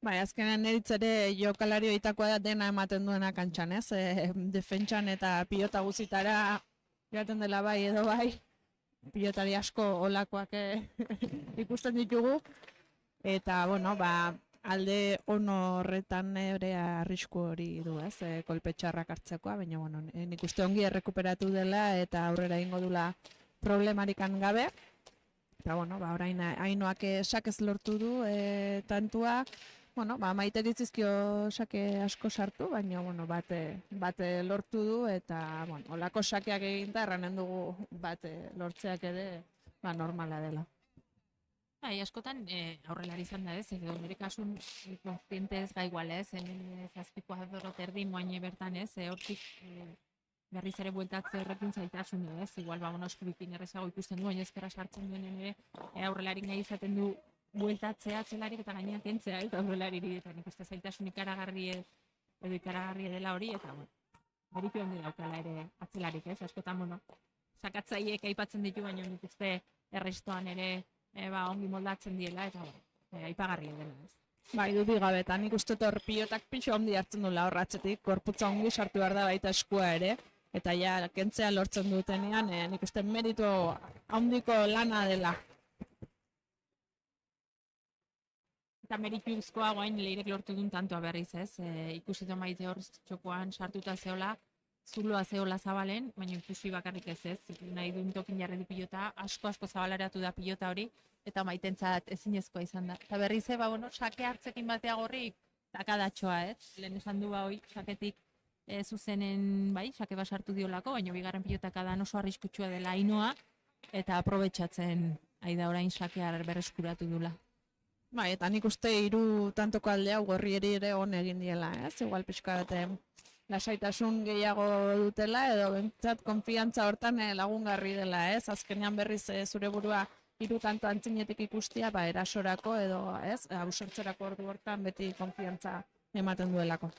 Bai, azkenean eritzere jokalari oitakoa da dena ematen duena kantxan, ez? Defentsan eta pilota guzitara joaten dela bai edo bai, pilotari asko olakoak ikusten ditugu, eta, alde on horretan ere arrisku hori du, ez, kolpe txarrak hartzekoa, baina bueno, nik uste ongi errekuperatu dela eta aurrera egingo dula problemarikan gabe. Eta bueno, ba orain Ainoak sakez lortu du tantua. Bueno, ba Maite ditzizkio sake asko sartu, baina bueno, bate lortu du eta bueno, holako sakeak eginda erranen dugu bate lortzeak ere ba normala dela. Bai, askotan aurrelari izan da ez, edo nire kasun konstiente ez ga igual ez, hemen zazpikoa doro terdi moaine bertan ez, hortik berriz ere bueltatze horrekin zaitasun du ez, igual ba, bueno, eskubikin errezago ikusten du, baina ezkerra sartzen duen ere aurrelarik nahi izaten du bueltatzea atzelarik eta gainean kentzea ez, aurrelariri eta nik uste zailtasun ikaragarri dela hori, eta bueno, meritu handi daukala ere atzelarik ez, askotan, bueno, sakatzaiek aipatzen ditu, baina nik uste errestoan ere ba, ongi moldatzen diela, eta aipagarria dela ez. Bai, dudik gabe, eta nik uste hor pilotak pixo handi hartzen duela horratzetik, gorputza ongi sartu behar da baita eskua ere, eta ja, kentzea lortzen dutenean, nik uste meritu handiko lana dela. Eta merituzkoa guain leirek lortu duen tantoa berriz ez, ikusi du Maite hor txokoan sartuta zeola, zuloa zeola zabalen, baina ikusi bakarrik ez ez, nahi duen tokin jarri du pilota, asko zabalaratu da pilota hori, eta Maitentzat ezinezkoa izan da. Eta berriz ba, bueno, sake hartzekin batea gorrik, takadatxoa ez, lehen esan du ba hoi, saketik zuzenen, bai, sake basartu diolako, baina bigarren pilotak adan oso arriskutsua dela Ainoa, eta aprobetxatzen aida orain sakea berreskuratu dula. Bai, eta nik uste 3 tantoko alde hau gorrieri ere on egin diela, ez? Igual pixka bate lasaitasun gehiago dutela edo bentsat konfiantza hortan lagungarri dela, ez? Azkenean berriz zure burua 3 tanto antzinetik ikustia, ba erasorako edo, ez? Ausartzerako ordu hortan beti konfiantza ematen duelako.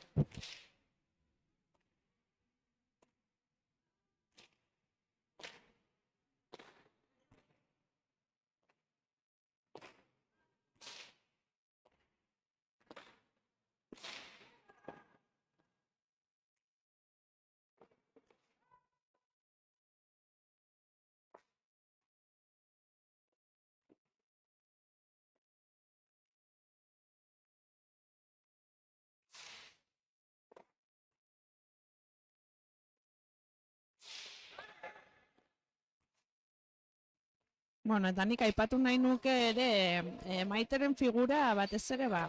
Bueno, eta nik aipatu nahi nuke ere Maiteren figura batez ere ba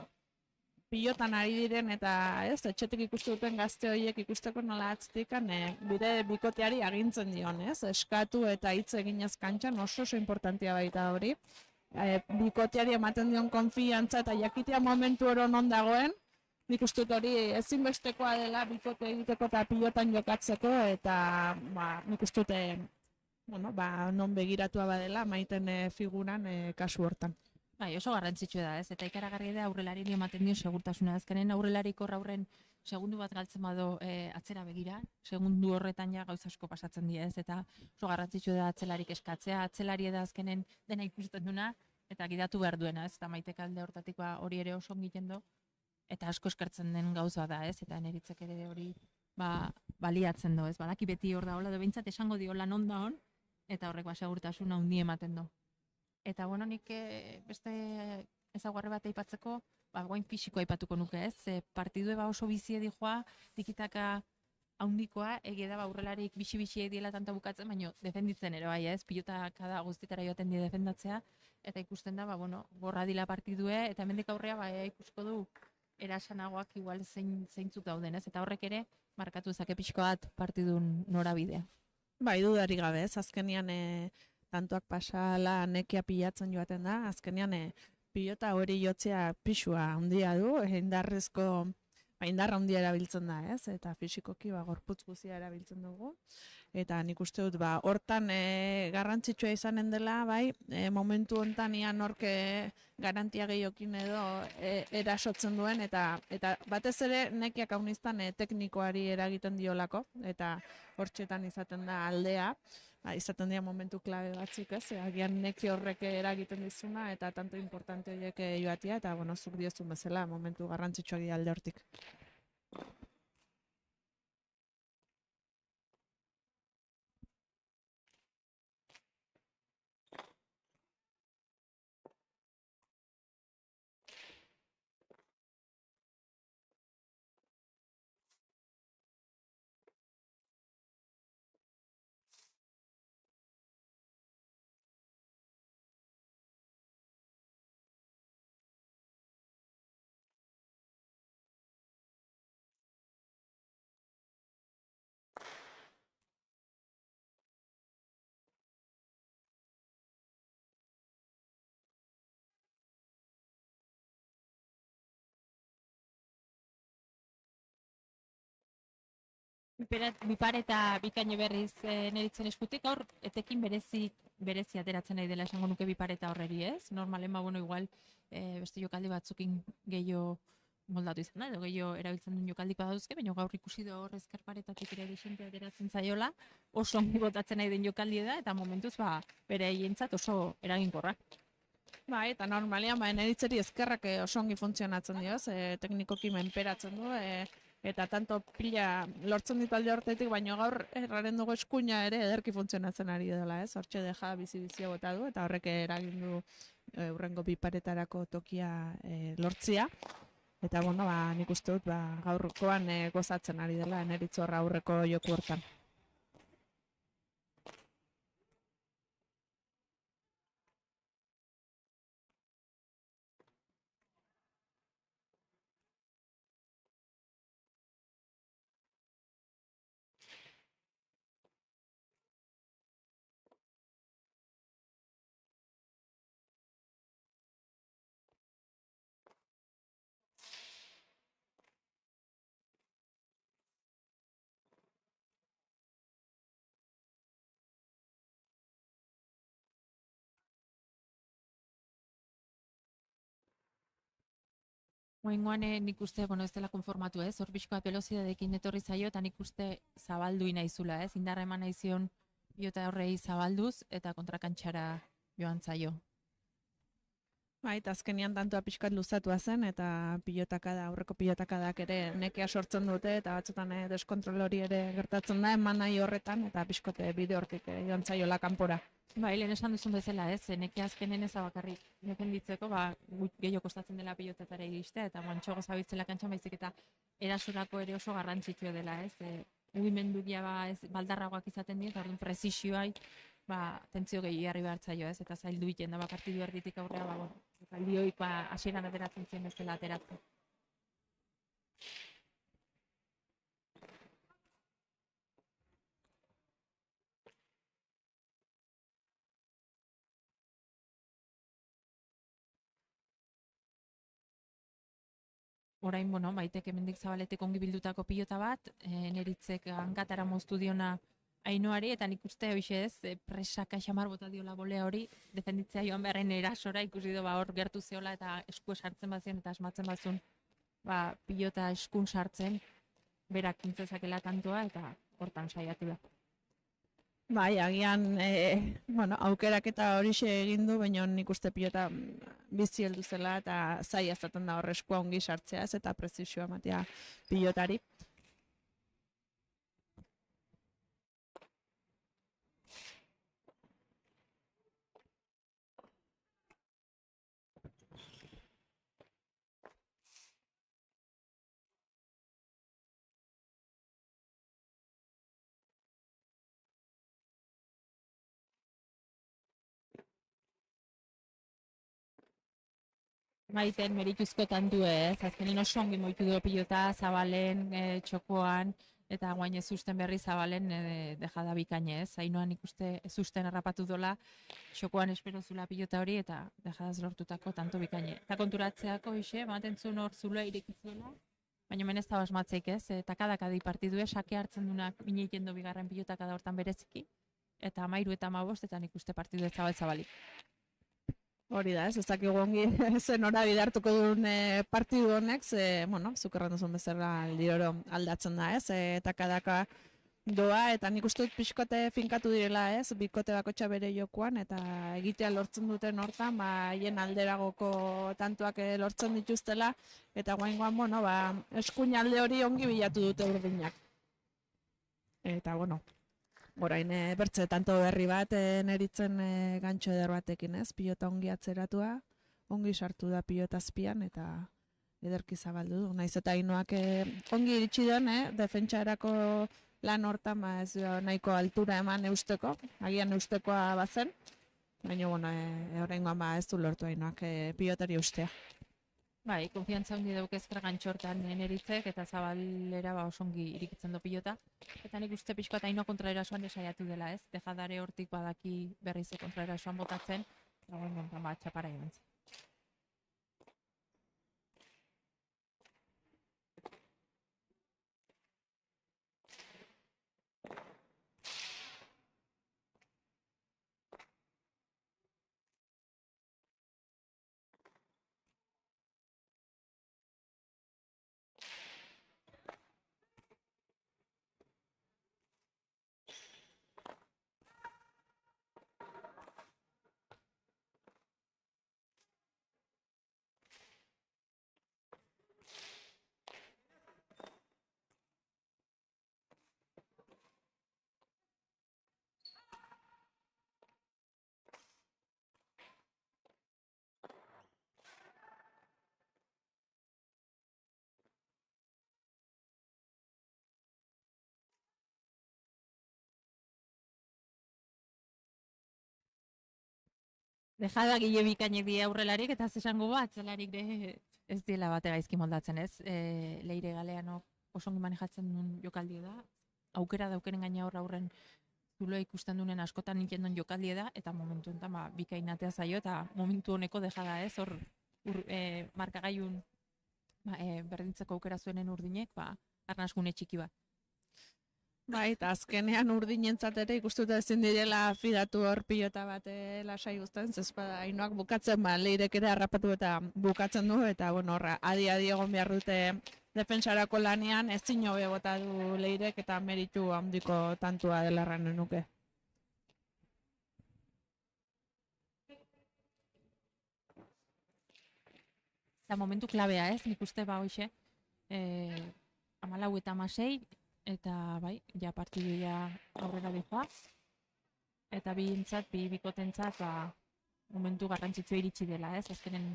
pilotan ari diren eta ez etxetik ikustu duten gazte horiek ikusteko nola atztikan bide bikoteari agintzen dion, ez? Eskatu eta hitz eginez kantxan oso importantea baita hori. Bikoteari ematen dion konfiantza eta jakitea momentu oro non dagoen, nik uste dut hori ezinbestekoa dela bikote egiteko eta pilotan jokatzeko eta ba, nik uste dut bueno, ba, non begiratua badela Maiten figuran kasu hortan. Bai, oso garrantzitsua da, ez? Eta ikaragarri da aurrelari ematen dio segurtasuna. Azkenen aurrelariko aurren segundu bat galtzen bado atzera begira, segundu horretan ja gauza asko pasatzen dira, ez? Eta oso garrantzitsua da atzelarik eskatzea, atzelari da azkenen dena ikusten duna eta gidatu behar duena, ez? Eta Maitek alde hortatik hori ere oso egiten du eta asko eskertzen den gauza da, ez? Eta neritzek ere hori baliatzen du, ez? Badaki beti hor da hola, edo behintzat esango diola non da hon, eta horrek segurtasuna handi ematen du. Eta bueno, nik beste ezaugarri bat aipatzeko, guain fisikoa aipatuko nuke, ez? Partidu oso bizie dijoa, tikitaka haundikoa, egia da aurrelarik bixi diela tanta bukatzen, baina defenditzen ere bai, ez? Pilota kada guztitara joaten die defendatzea, eta ikusten da, bueno, gorra dila partidue, eta hemendik aurrea ikusko du erasanagoak igual zeintzuk dauden, ez? Eta horrek ere markatu zake pixko bat partidun norabidea. Bai, dudarik gabe, ez? Azkenean tantoak pasala nekia pilatzen joaten da, azkenean pilota hori jotzea pixua handia du, indarra handia erabiltzen da, ez? Eta fisikoki gorputz guztia erabiltzen dugu. Eta nik uste dut, hortan garrantzitsua izanen dela, bai, momentu hontan ia norke garantia gehiokin edo erasotzen duen, eta batez ere nekiak hauniztan teknikoari eragiten diolako, eta hortxetan izaten da aldea, izaten dira momentu klabe batzuk, ez? Agian neki horrek eragiten dizuna, eta tanto importante horiek joatia, eta bueno, zuk diozun bezala momentu garrantzitsuak alde hortik. Bipare eta bikaino berriz neritzen eskutik, gaur etekin berezi ateratzen nahi dela esango nuke bipare eta horreri, ez? Normalen, bueno, igual beste jokaldi batzukin gehiago moldatu izan da, edo gehiago erabiltzen duen jokaldik badauzke, baina gaur ikusi da hor ezkerparetatik ere desente ateratzen zaiola, oso ongi botatzen nahi den jokaldi da, eta momentuz bere hientzat oso eraginkorra. Bai, eta normalean, neritzeri ezkerrak oso ongi funtzionatzen dioz, teknikoki menperatzen du, eta tanto pila lortzen ditu alde hortetik, baina gaur erraren dugu eskuina ere ederki funtzionatzen ari dela, ez? Hortxe deja bizi-bizia bota du, eta horrek eragin du hurrengo biparetarako tokia lortzia. Eta, bueno, nik uste dut, gaurkoan gozatzen ari dela, neritzu horra aurreko joku hortan. Moingoan nik uste, bueno, ez dela konformatu, ez? Hor pixkoa velozidadekin etorri zaio, eta nik uste zabaldu naizula, ez? Indarra eman naizion pilota horrei zabalduz, eta kontrakantxara joan zaio. Bai, eta azkenian tantoa pixkat luzatua zen, eta aurreko pilotakadak ere nekea sortzen dute, eta batzutan deskontrol hori ere gertatzen da, eman nahi horretan, eta pixkote bide hortik joan zaiola kanpora. Bai, lehen esan duzun bezala, ez? Neke azkenen ez abakarrik defenditzeko, gehiago kostatzen dela pilotatara iristea, eta mantxogo zabiltzela kantxan baizik eta erasurako ere oso garrantzitsua dela, ez? Mugimendugia baldarragoak izaten dira, eta orduan prezisioai, tentzio gehi jarri behar zaio, ez? Eta zaildu iten da, partidu erditik aurrea, bueno, zaldioik hasieran ateratzen zen bezala ateratzen. Orain, bueno, Maitek hemendik Zabaletek ongi bildutako pilota bat, neritzek hankatara moztu diona Ainoari, eta nik uste hoxe ez, presaka xamar bota diola bolea hori, defenditzea joan beharren erasora, ikusi do hor gertu zeola eta esku sartzen bazien eta asmatzen bazun, pilota eskun sartzen, berak kintzezakela kantua, eta hortan saiatu da. Bai, agian, aukerak eta horixe egin du, baina nik uste pilota bizi heldu zela eta zaila izaten da hor eskua ongi sartzea, ez eta prezisioa ematea pilotari. Maiten merituzko tantu ez, azkenin oso ongi moitu du pilota, Zabalen, txokoan, eta guain ez usten berri Zabalen dejada bikainez. Ainoan ikuste ez usten harrapatu dola, txokoan espero zula pilota hori, eta dejadaz lortutako tanto bikaine. Eta konturatzeako ise, ematen zuen hor zulua irekizuela, baina hemen ez da basmatzeik ez, eta kadakadi partidu sake hartzen dunak mineiten do bigarren pilotakada hortan bereziki, eta 13 eta 15, eta nik uste partidu ez zabalik. Hori da, ez dakigu ongi zen norabide hartuko duen partidu honek, zuk erranduzun bezala aldiro aldatzen da, ez, eta kadaka doa, eta nik uste dut pixkote finkatu direla, ez, bikote bakotxa bere jokuan, eta egitea lortzen duten hortan, hien alderagoko tantuak lortzen dituztela, eta guaingoan, eskuin alde hori ongi bilatu dute urdinak. Eta, orain bertze tanto berri bat neritzen gantxo eder batekin, ez? Pilota ongi atzeratua, ongi sartu da pilota azpian eta ederki zabaldu du. Naiz eta Ainoak ongi iritsi den, defentsarako lan hortan ez nahiko altura eman eusteko, agian eustekoa bazen, baina oraingoan ez du lortu Ainoak pilotari eustea. Bai, konfiantza hundi dauk ezker gantxortan neritzek, eta Zabalera oso ongi irikitzen do pilota. Eta nik uste pixko eta Ainoa kontraerasoan desaiatu dela, ez? Dejadare hortik badaki berriz kontraerasoan botatzen, eta guen txapara joan zen. Dejada gile bikainek die aurrelarik, eta zesango bat, atzelarik ez diela bate gaizki moldatzen, ez? Leire Galeano oso ongi manejatzen duen jokaldi da, aukera daukeren gaina aurren zuloa ikusten duenen askotan nikendon jokaldi da, eta momentu enten bikainatea zaio, eta momentu honeko dejada ez, hor markagailun berdintzeko aukera zuenen Urdinek, arnasgune txiki bat. Bai, eta azkenean Urdinentzat ere ikustuta ezin direla fidatu hor pilota bat lasai uzten, zezpada Ainoak bukatzen, Leirek ere harrapatu eta bukatzen du, eta bueno, horra, adi egon behar dute defensarako lanean, ezin hobe bota du Leirek eta meritu handiko tantua dela erran nuke. Eta momentu klabea ez, nik uste hoxe, 14 eta 16, eta bai, ja partidu ja aurrera dihoa. Eta bikotentzat, momentu garrantzitsu iritsi dela, ez? Azkenen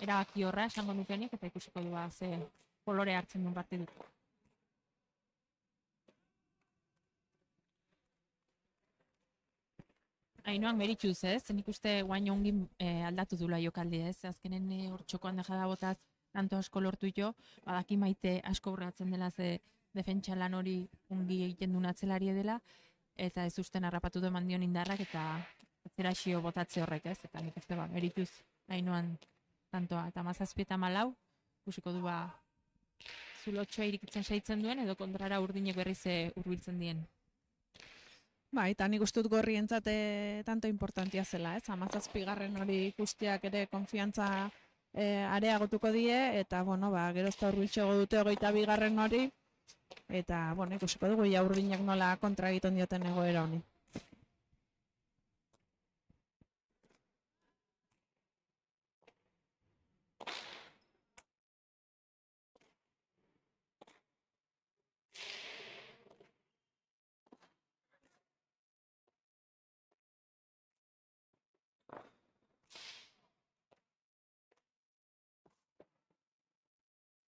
erabaki horra esango nukenik, eta ikusiko du ze kolore hartzen duen partidu. Ainoak meritxuz, ez? Nik uste guain ongi aldatu dula jokaldi, ez? Azkenen hor txokoan dejada botaz, tanto asko lortu jo, badaki Maite asko urratzen dela ze defentsa lan hori ongi egiten duen atzelari dela, eta ez usten harrapatu du eman dion indarrak, eta atzeraxio botatze horrek, ez? Eta nik uste merituz Ainoan tantoa, eta 17 eta 14, ikusiko du zulotxoa irikitzen saitzen duen, edo kontrara Urdinek berriz hurbiltzen dien. Bai, eta nik uste dut Gorrientzat tanto importantia zela, ez? 17. hori ikusteak ere konfiantza areagotuko die, eta bueno, gerozta hurbiltxego dute 22. hori, eta bueno, ikusiko dugu ja Urdinek nola kontra egiten dioten egoera honi.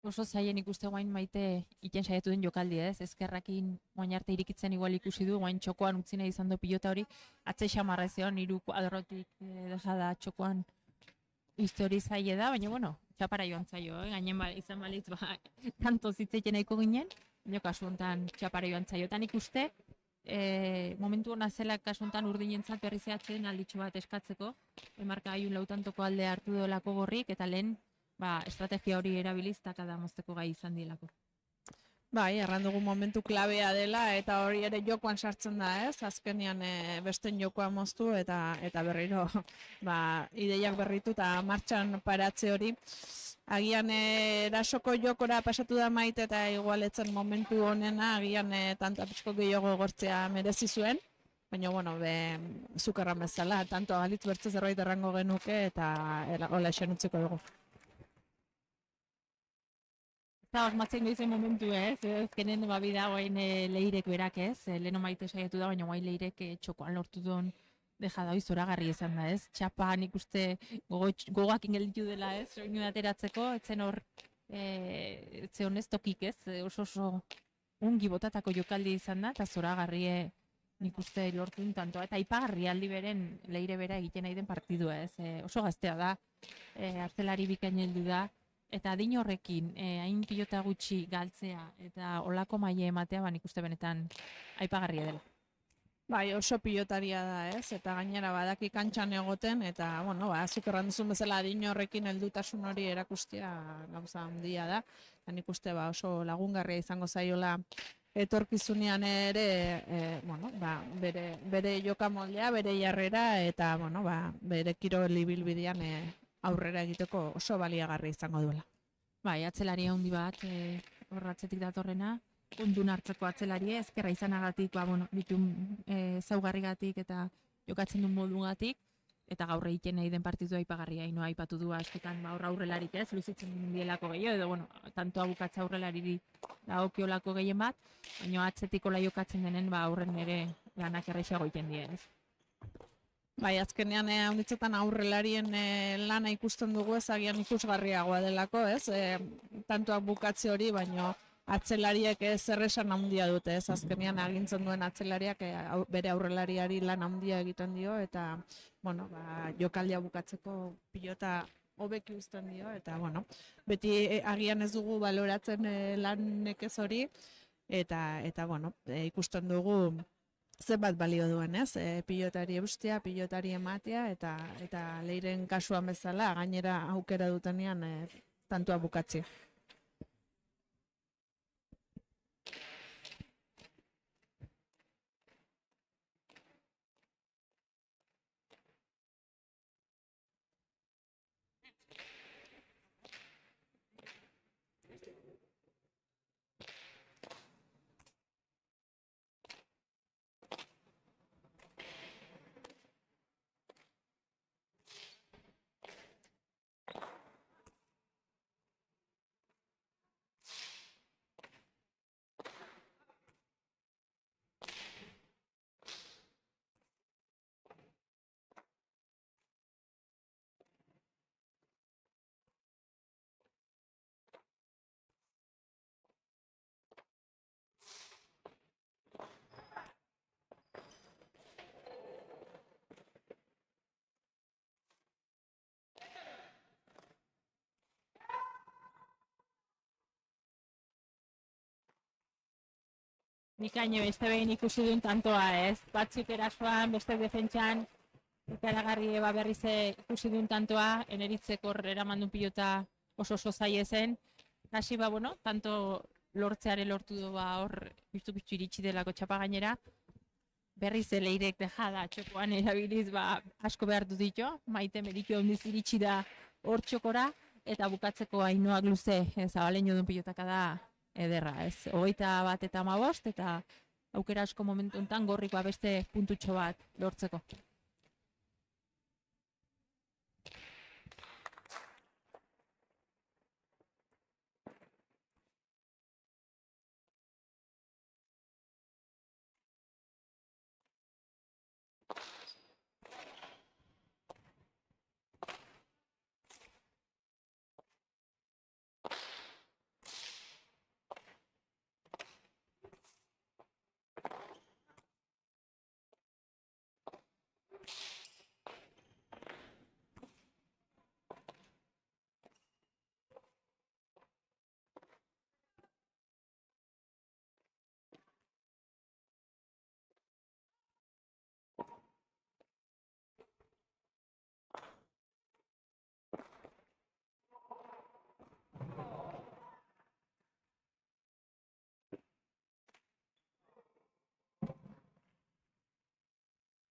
Oso zaien ikuste guain Maite iten saiatu den jokaldi, ez? Ezkerrakin guain arte irikitzen igual ikusi du, guain txokoan utzi nahi izan du pilota hori, atze xamarra zeon, 3 kuadrotik dejada txokoan uste hori zaie da, baina bueno, txapara joan zaio, gainen izan balitz, tanto zitzeiten nahiko ginen, baina kasu honetan txapara joan zaio. Eta nik uste, momentu hona zela kasu honetan Urdinentzat berri zehatzen alditxo bat eskatzeko, markagailun lautantoko alde hartu dolako Gorrik, eta lehen estrategia hori erabiliz takada mozteko gai izan dielako. Bai, erran dugu momentu klabea dela, eta hori ere jokoan sartzen da, ez? Azkenean besten jokoa moztu, eta berriro ideiak berritu eta martxan paratze hori. Agian erasoko jokora pasatu da Maite, eta igualetzen momentu honena, agian tanto apisko gehiago gortzea merezi zuen, baina, bueno, zukerran bezala, tanto agalitz bertze zerbait errango genuke, eta hola esan utziko dugu. Eta osmatzen goizen momentu ez, ezkenen bida guain Leirek berak ez, leheno Maite saiatu da, baina guain Leirek txokoan lortu duen dejada hori zoragarri izan da ez. Txapa nik uste gogoak ingelditu dela ez, soinu ateratzeko, etzen hor, etze honez tokik ez, oso ongi botatako jokaldi izan da, eta zoragarri nik uste lortu duen tantoa, eta aipagarri aldi beren Leire bera egiten nahi den partidua ez, oso gaztea da, artelari bikain heldu da, eta adin horrekin, hain pilota gutxi galtzea eta olako maile ematea, nik uste benetan aipagarria dela. Bai, oso pilotaria da, ez? Eta gainera badaki kantxan egoten, eta, bueno, zuk erran duzun bezala adin horrekin heldutasun hori erakustea gauza handia da. Eta nik uste oso lagungarria izango zaiola etorkizunean ere, bere jokamoldea, bere jarrera, eta, bere kirol ibilbidean aurrera egiteko oso baliagarri izango duela. Bai, atzelari handi bat, horratzetik datorrena, ondun hartzeko atzelaria, ezkerra izanagatik, ditun zaugarrigatik eta jokatzen duen modugatik, eta gaur egiten nahi den partidu aipagarria, ino aipatu du askotan aurrelarik ez, luzitzen dielako gehiago, edo, tanto abukatza aurrelariri dagokiolako gehien bat, baina atzetiko jokatzen denen, aurren ere lanak errexago egiten die, ez. Bai, azkenean handitzetan aurrelarien lana ikusten dugu ez, agian ikusgarriagoa delako, ez? Tantoak bukatze hori, baina atzelariek zer esan handia dute, ez azkenean agintzen duen atzelariak bere aurrelariari lan handia egiten dio, eta bueno, jokaldia bukatzeko pilota hobeki uzten dio, eta bueno, beti agian ez dugu baloratzen lan nekez hori, eta bueno, ikusten dugu zenbat balio duen, ez? Pilotari eustea, pilotari ematea, eta Leiren kasuan bezala, gainera aukera dutenean tantua bukatzi. Bikaino beste behin ikusi duen tantoa, ez? Batzuk erasoan, beste defentsan, ikaragarri berriz ikusi duen tantoa, Eneritzeko eraman duen pilota oso zaie zen. Hasi bueno, tanto lortzeare lortu du hor pistu iritsi delako txapa gainera. Berriz Leirek dejada txokoan erabiliz asko behar du ditu, Maite Merito hondiz iritsi da hor txokora, eta bukatzeko Ainoak luze zabaleño duen pilotaka da ederra, ez? 21 eta 15, eta aukera asko momentu enten Gorrikoa beste puntutxo bat lortzeko.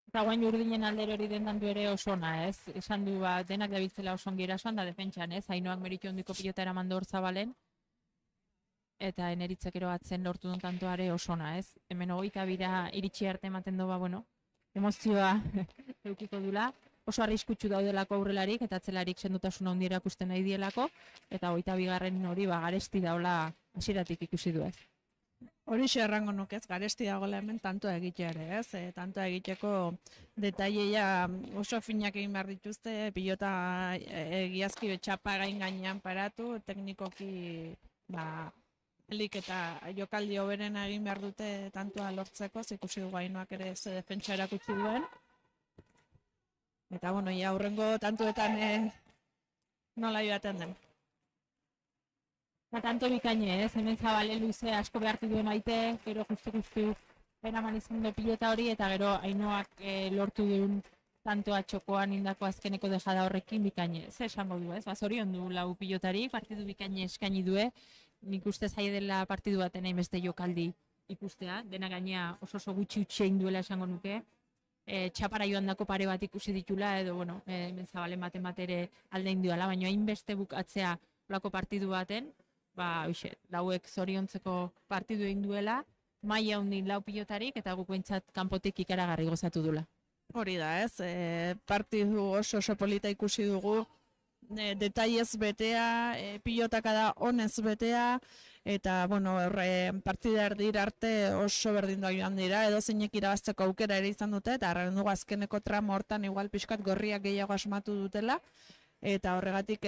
Eta guain urdinen aldero hori den dandu ere oso ona, ez? Esan du denak dabiltzela oso ongi erasoan da defentsan, ez? Ainoak Merito hondiko pilota eraman hor Zabalen, eta Eneritzek ero atzen lortu duen tantoare oso ona, ez? Hemen 22 iritsi arte ematen doa, bueno, emozioa eukiko dula, oso arriskutsu daudelako aurrelarik, eta atzelarik sendotasun handi erakusten nahi dielako, eta 22 hori garesti daula hasieratik ikusi du, ez? Horixe errango nukez, garesti dagoela hemen tantoa egitea ere, ez? Tantoa egiteko detaileia oso finak egin behar dituzte, pilota egiazki txapa gainean paratu, teknikoki elik eta jokaldi hoberen egin behar dute tantoa lortzeko, ikusi dugu Ainoak ere ze defentsa erakutsi duen. Eta bueno, ja aurrengo tantuetan nola joaten den. Eta tanto bikaine, ez? Hemen Zabale luze asko behartu duen Maite, gero justu eraman izan du pilota hori, eta gero Ainoak lortu duen tantoa txokoan indako azkeneko dejada horrekin bikaine. Ez esango du, ez? Zorion du lau pilotari, partidu bikaine eskaini due, nik uste zaila dela partidu baten hainbeste jokaldi ikustea, dena gainea oso gutxi utxein duela esango nuke. Txapara joan dako pare bat ikusi ditula, edo, bueno, Zabalen baten ere aldein duela, baina hainbeste bukatzea lako partidu baten, lauek zoriontzeko partidu egin duela, maila hundin lau pilotarik, eta guk behintzat kanpotik ikaragarri gozatu dula. Hori da, ez? Partidu oso polita ikusi dugu, detaiez betea, pilotaka da honez betea, eta, bueno, partida erdira arte oso berdindoa joan dira, edo zeinek irabazteko aukera ere izan dute, eta arren dugu azkeneko tramo hortan igual pixkat gorriak gehiago asmatu dutela, eta horregatik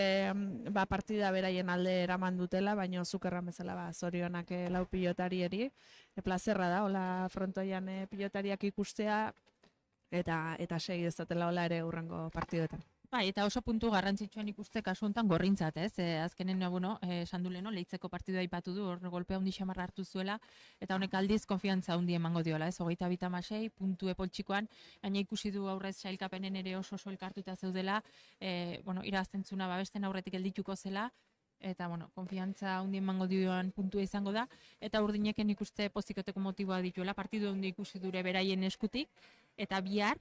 partida beraien alde eraman dutela, baina zuk erran bezala zorionak lau pilotarieri. Plazerra da, hola frontoian pilotariak ikustea, eta segi dezatela hola ere hurrengo partiduetan. Bai, eta oso puntu garrantzitsuan ikuste kasu honetan gorrintzat, ez? Azkenen, esan du leno, Leitzeko partidua aipatu du, hor golpe handi xamarra hartu zuela, eta honek aldiz konfiantza handi emango diola, ez? 26 puntu epoltsikoan, gaina ikusi du aurrez sailkapenen ere oso elkartuta zeudela, iraztentzuna babesten aurretik geldituko zela, eta, konfiantza handi emango dioan puntua izango da, eta urdineken ikuste pozikoteko motiboa dituela, partidu handi ikusi dure beraien eskutik, eta bihar,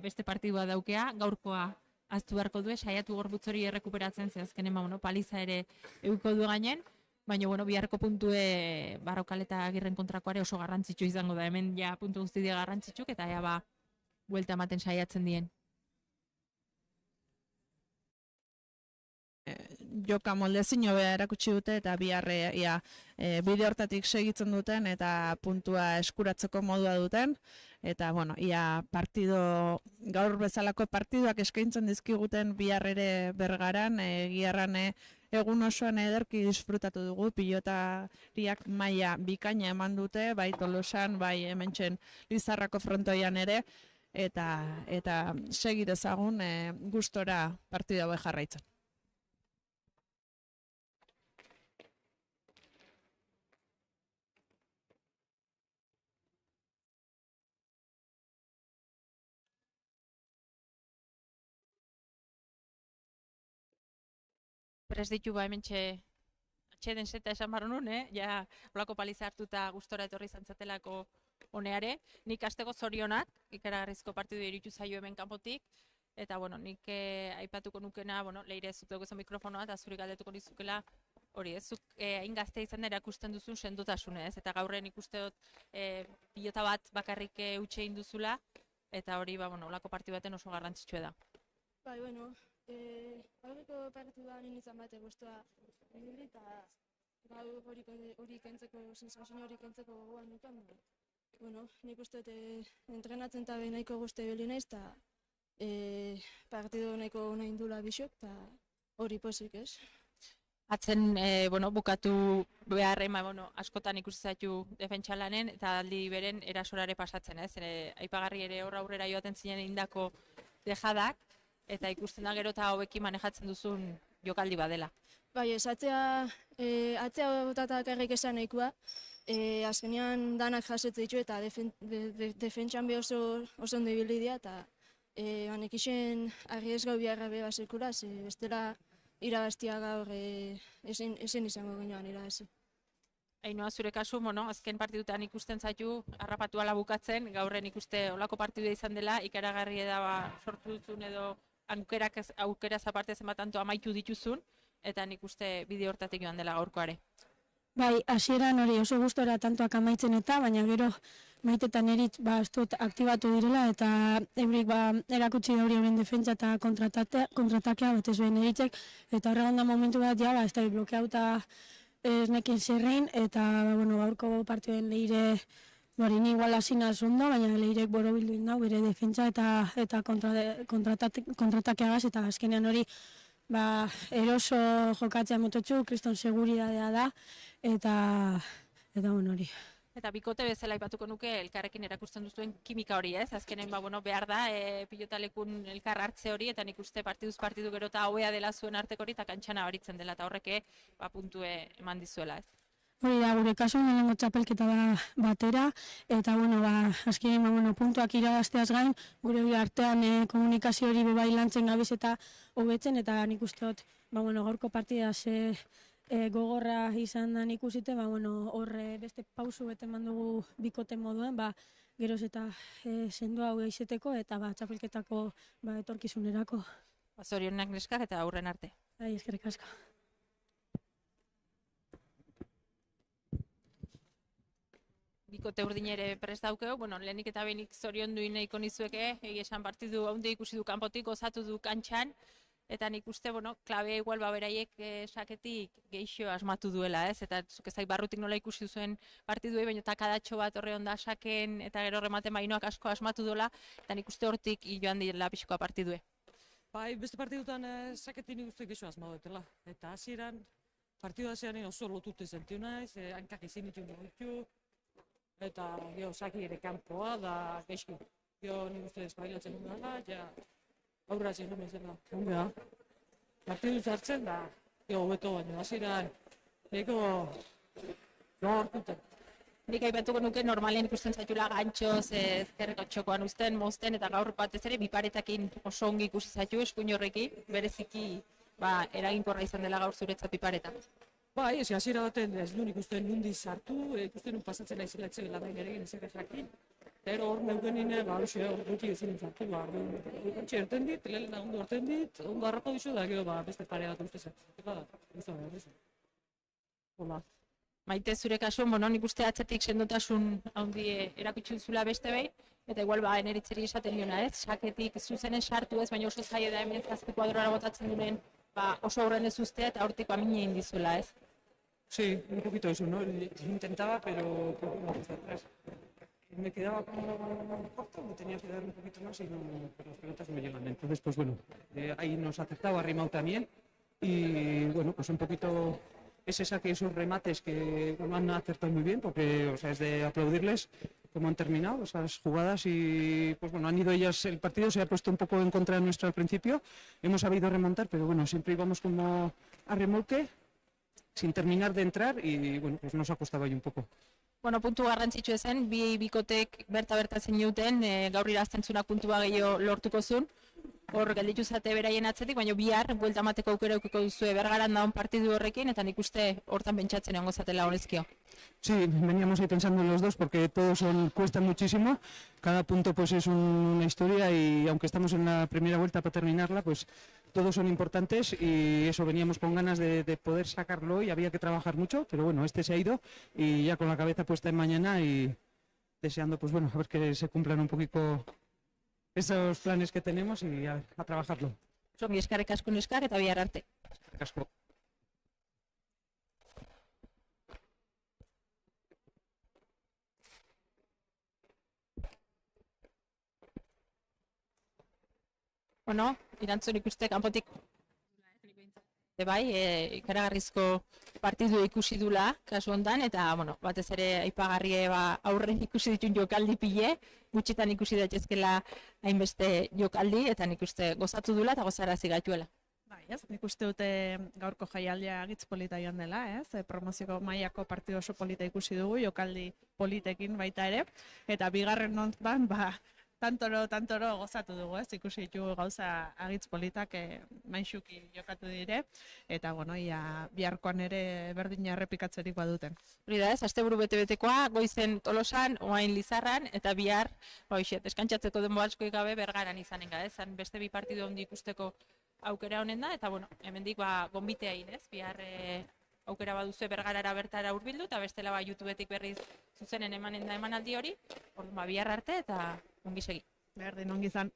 beste partidua daukea, gaurkoa aztu beharko du, saiatu gorbutz hori errekuperatzen, ze azkenen paliza ere euko du gainen, baina biharko puntue Barrokal eta Agirren kontrakoare oso garrantzitsu izango da, hemen ja puntu guzti dira garrantzitsuk, eta ja buelta ematen saiatzen dien. Joka moldezin hobea erakutsi dute eta biharre bide hortatik segitzen duten eta puntua eskuratzeko modua duten. Eta, ia gaur bezalako partiduak eskaintzen dizkiguten bihar ere Bergaran, giarran egun osoan ederki disfrutatu dugu, pilotariak maila bikaina eman dute, bai Tolosan, bai hementxen Lizarrako frontoian ere, eta segi dezagun gustora partida hauek jarraitzen. Prest ditu hementxe atxeden zeta esan barro nun, ja olako paliza hartuta gustora etorri zantzatelako honeare. Nik asteko zorionak, ikaragarrizko partidu iritu zaio hemen kanpotik, eta nik aipatuko nukena, Leire zuk dugu mikrofonoa, eta zuri galdetuko nizukela, hori ez, zuk hain gazte izan erakusten duzun sendotasunez, eta gaurren ikuste dut pilota bat bakarrik utxe induzula, eta hori olako partidu baten oso garrantzitsua da. Bai, aurreko partiduan izan bat egoztua nire eta gaur hori kentzeko, sensazio hori kentzeko gogoan nukan. Nik uste entrenatzen eta behin nahiko guzti beli naiz eta partidu nahiko nahi indula bisok eta hori pozik ez. Atzen, bukatu beharren, askotan ikusi zaitu defentsa lanen eta aldi beren erasorare pasatzen, ez? Aipagarri ere hor aurrera joaten zinen indako dejadak, eta ikusten da gero eta hobekin manejatzen duzun jokaldi badela. Bai, ez, atzea botatak errek esan nahikoa, azkenean danak jasetze ditu eta defentsan be oso ondo ibili dira, eta ekixen arriesgau biharra be basekula, bestela irabaztia gaur ezin izango ginean irabazi. Ainhoa, zure kasu, azken partidutan ikusten zaitu, harrapatu ala bukatzen, gaurren ikuste olako partidua izan dela, ikaragarri da sortu duzun edo aukeraz aparte zenbatanto amaitu dituzun, eta nik uste bide hortatik joan dela gaurkoare. Bai, hasieran hori oso gustora tantoak amaitzen eta, baina gero maitetan eritz aktibatu direla, eta eurik erakutsi hori horien defentsa eta kontratakea, batez behin eritzek, eta horregan da momentu bat, ez da blokeauta ez nekin zerrein, eta gaurko partioen Leire ni igual asina ondo, baina Leirek borobildu indau, bere defentsa eta kontratakeagaz, eta azkenean hori eroso jokatzea mototxu, kriston seguridadea da, eta hori. Eta bikote bezala aipatuko nuke elkarrekin erakusten duzuen kimika hori, ez? Azkenen behar da pilotalekun elkar hartze hori, eta nik uste partiduz partidu gero eta hobea dela zuen arteko hori, eta kantxana baritzen dela, eta horreke puntue eman dizuela, ez? Hori da, gure kasuan lehenengo txapelketa batera, eta azkenean puntuak irabazteaz gain, gure artean komunikazio hori bai lantzen gabiz eta hobetzen, eta nik uste dut gaurko partida gogorra izan da ikusite, horre beste pausu bete mandugu bikote moduen, geroz eta sendoa hau izeteko eta txapelketako etorkizunerako. Zorionak neskak eta aurren arte. Eskerrik asko. Bikote urdin ere prest daukeu, lehenik eta behinik zorion duin nahiko nizueke, esan partidu haunde ikusi du kanpotik, gozatu du kantxan, eta nik uste, klabea igual beraiek saketik geixo asmatu duela, ez? Eta zuk ezai barrutik nola ikusi duzuen partiduei, baina takadatxo bat horre onda saken, eta gero rematen bainoak asko asmatu duela, eta nik uste hortik joan dira pixkoa partidue. Bai, beste partidutan saketin ikusten gehiago asma dutela. Eta hasieran partidu hasieran oso lotute zentiu naiz, hankak ezin ditu mugitu, eta gero saki ere kanpoa da gaizki. Gero nik uste espailatzen dudala, ja aurra zen nuen zela. Onga, partidu zartzen da, gero hobeto baino, hasieran nahiko lortuta. Nik aipatuko nuke normalean ikusten zaitula gantxoz, ezkerreko txokoan uzten, mozten, eta gaur batez ere biparetakin oso ongi ikusi zaitu eskuin horrekin, bereziki eraginkorra izan dela gaur zuretzat pipareta. Bai, hasiera baten ez duen ikusten nundi sartu, ikusten nun pasatzen naizela etxe lan egin ezak jakin. Pero hor neukenin, hor gutxi ezin sartu, gutxi erten dit, lehena ondo erten dit, ondo harrako dizu da, gero beste pare bat uste zen. Hola. Maite, zure kasuan, nik uste atzetik sendotasun handi erakutsi duzula beste behin, eta igual eneritzeri esaten diona ez, saketik zuzenen sartu ez, baina oso zaila da hemen 7 kuadrora botatzen duren, oso aurren ez ustea eta hortik amina egin dizuela ez. Sí, un poquito eso, ¿no? Intentaba, pero no, desde atrás. Me quedaba como corto, me tenía que dar un poquito más y no, pero las pelotas no me llegan. Entonces, pues bueno, ahí nos acertaba Arrimao también y bueno, pues un poquito ese saque, esos remates que bueno, han acertado muy bien, porque o sea, es de aplaudirles cómo han terminado esas jugadas y pues bueno, han ido ellas, el partido se ha puesto un poco en contra de nuestro al principio, hemos sabido remontar, pero bueno, siempre íbamos como a remolque, sin terminar de entrar y bueno, pues nos ha costado ahí un poco. Bueno, puntu garrantzitsua zen, bikotek berta zein duten, gaur irazten zunak puntua gehiago lortuko zuen, hor gelditu zate beraien atzetik, baina bihar buelta emateko aukera edukiko duzue Bergaran daun partidu horrekin, eta nik uste hortan pentsatzen egongo zatela honezkio. Sí, veníamos ahí pensando en los dos porque todos cuestan muchísimo, cada punto pues es una historia y aunque estamos en la primera vuelta para terminarla, pues todos son importantes y eso, veníamos con ganas de poder sacarlo y había que trabajar mucho, pero bueno, este se ha ido y ya con la cabeza puesta en mañana y deseando pues bueno, a ver que se cumplan un poquito esos planes que tenemos y a trabajarlo. Zongi eskarrik asko neskak eta bihar arte. Asko. Bueno, irantzun ikuste kanpotik bai, ikaragarrizko partidu ikusi dula kasu hontan eta bueno, batez ere aipagarrie aurren ikusi ditun jokaldi pile, gutxitan ikusi daitezkela hainbeste jokaldi eta nik uste gozatu dula eta gozarazi gaituela. Bai, ez, nik uste dute gaurko jaialdia agitz polita joan dela, ez? Promozioko mailako partidu oso polita ikusi dugu, jokaldi politekin baita ere, eta bigarren nontan, tantoro gozatu dugu, ez? Ikusi ditugu gauza agitz politak maixuki jokatu dire, eta bueno, biharkoan ere berdina errepikatzerik baduten. Hori da ez, asteburu bete-betekoa, goizen Tolosan, oain Lizarran, eta bihar, deskantzatzeko denbo askoik gabe Bergaran izanen ga, ez? Beste bi partidu handi ikusteko aukera honen da, eta bueno, hemendik gonbitea egin, ez? Bihar aukera baduzu Bergarara bertara hurbildu, eta bestela YouTubetik berriz zuzenen emanen da emanaldi hori, orduan bihar arte eta ongi segi. Berdin, ongi izan.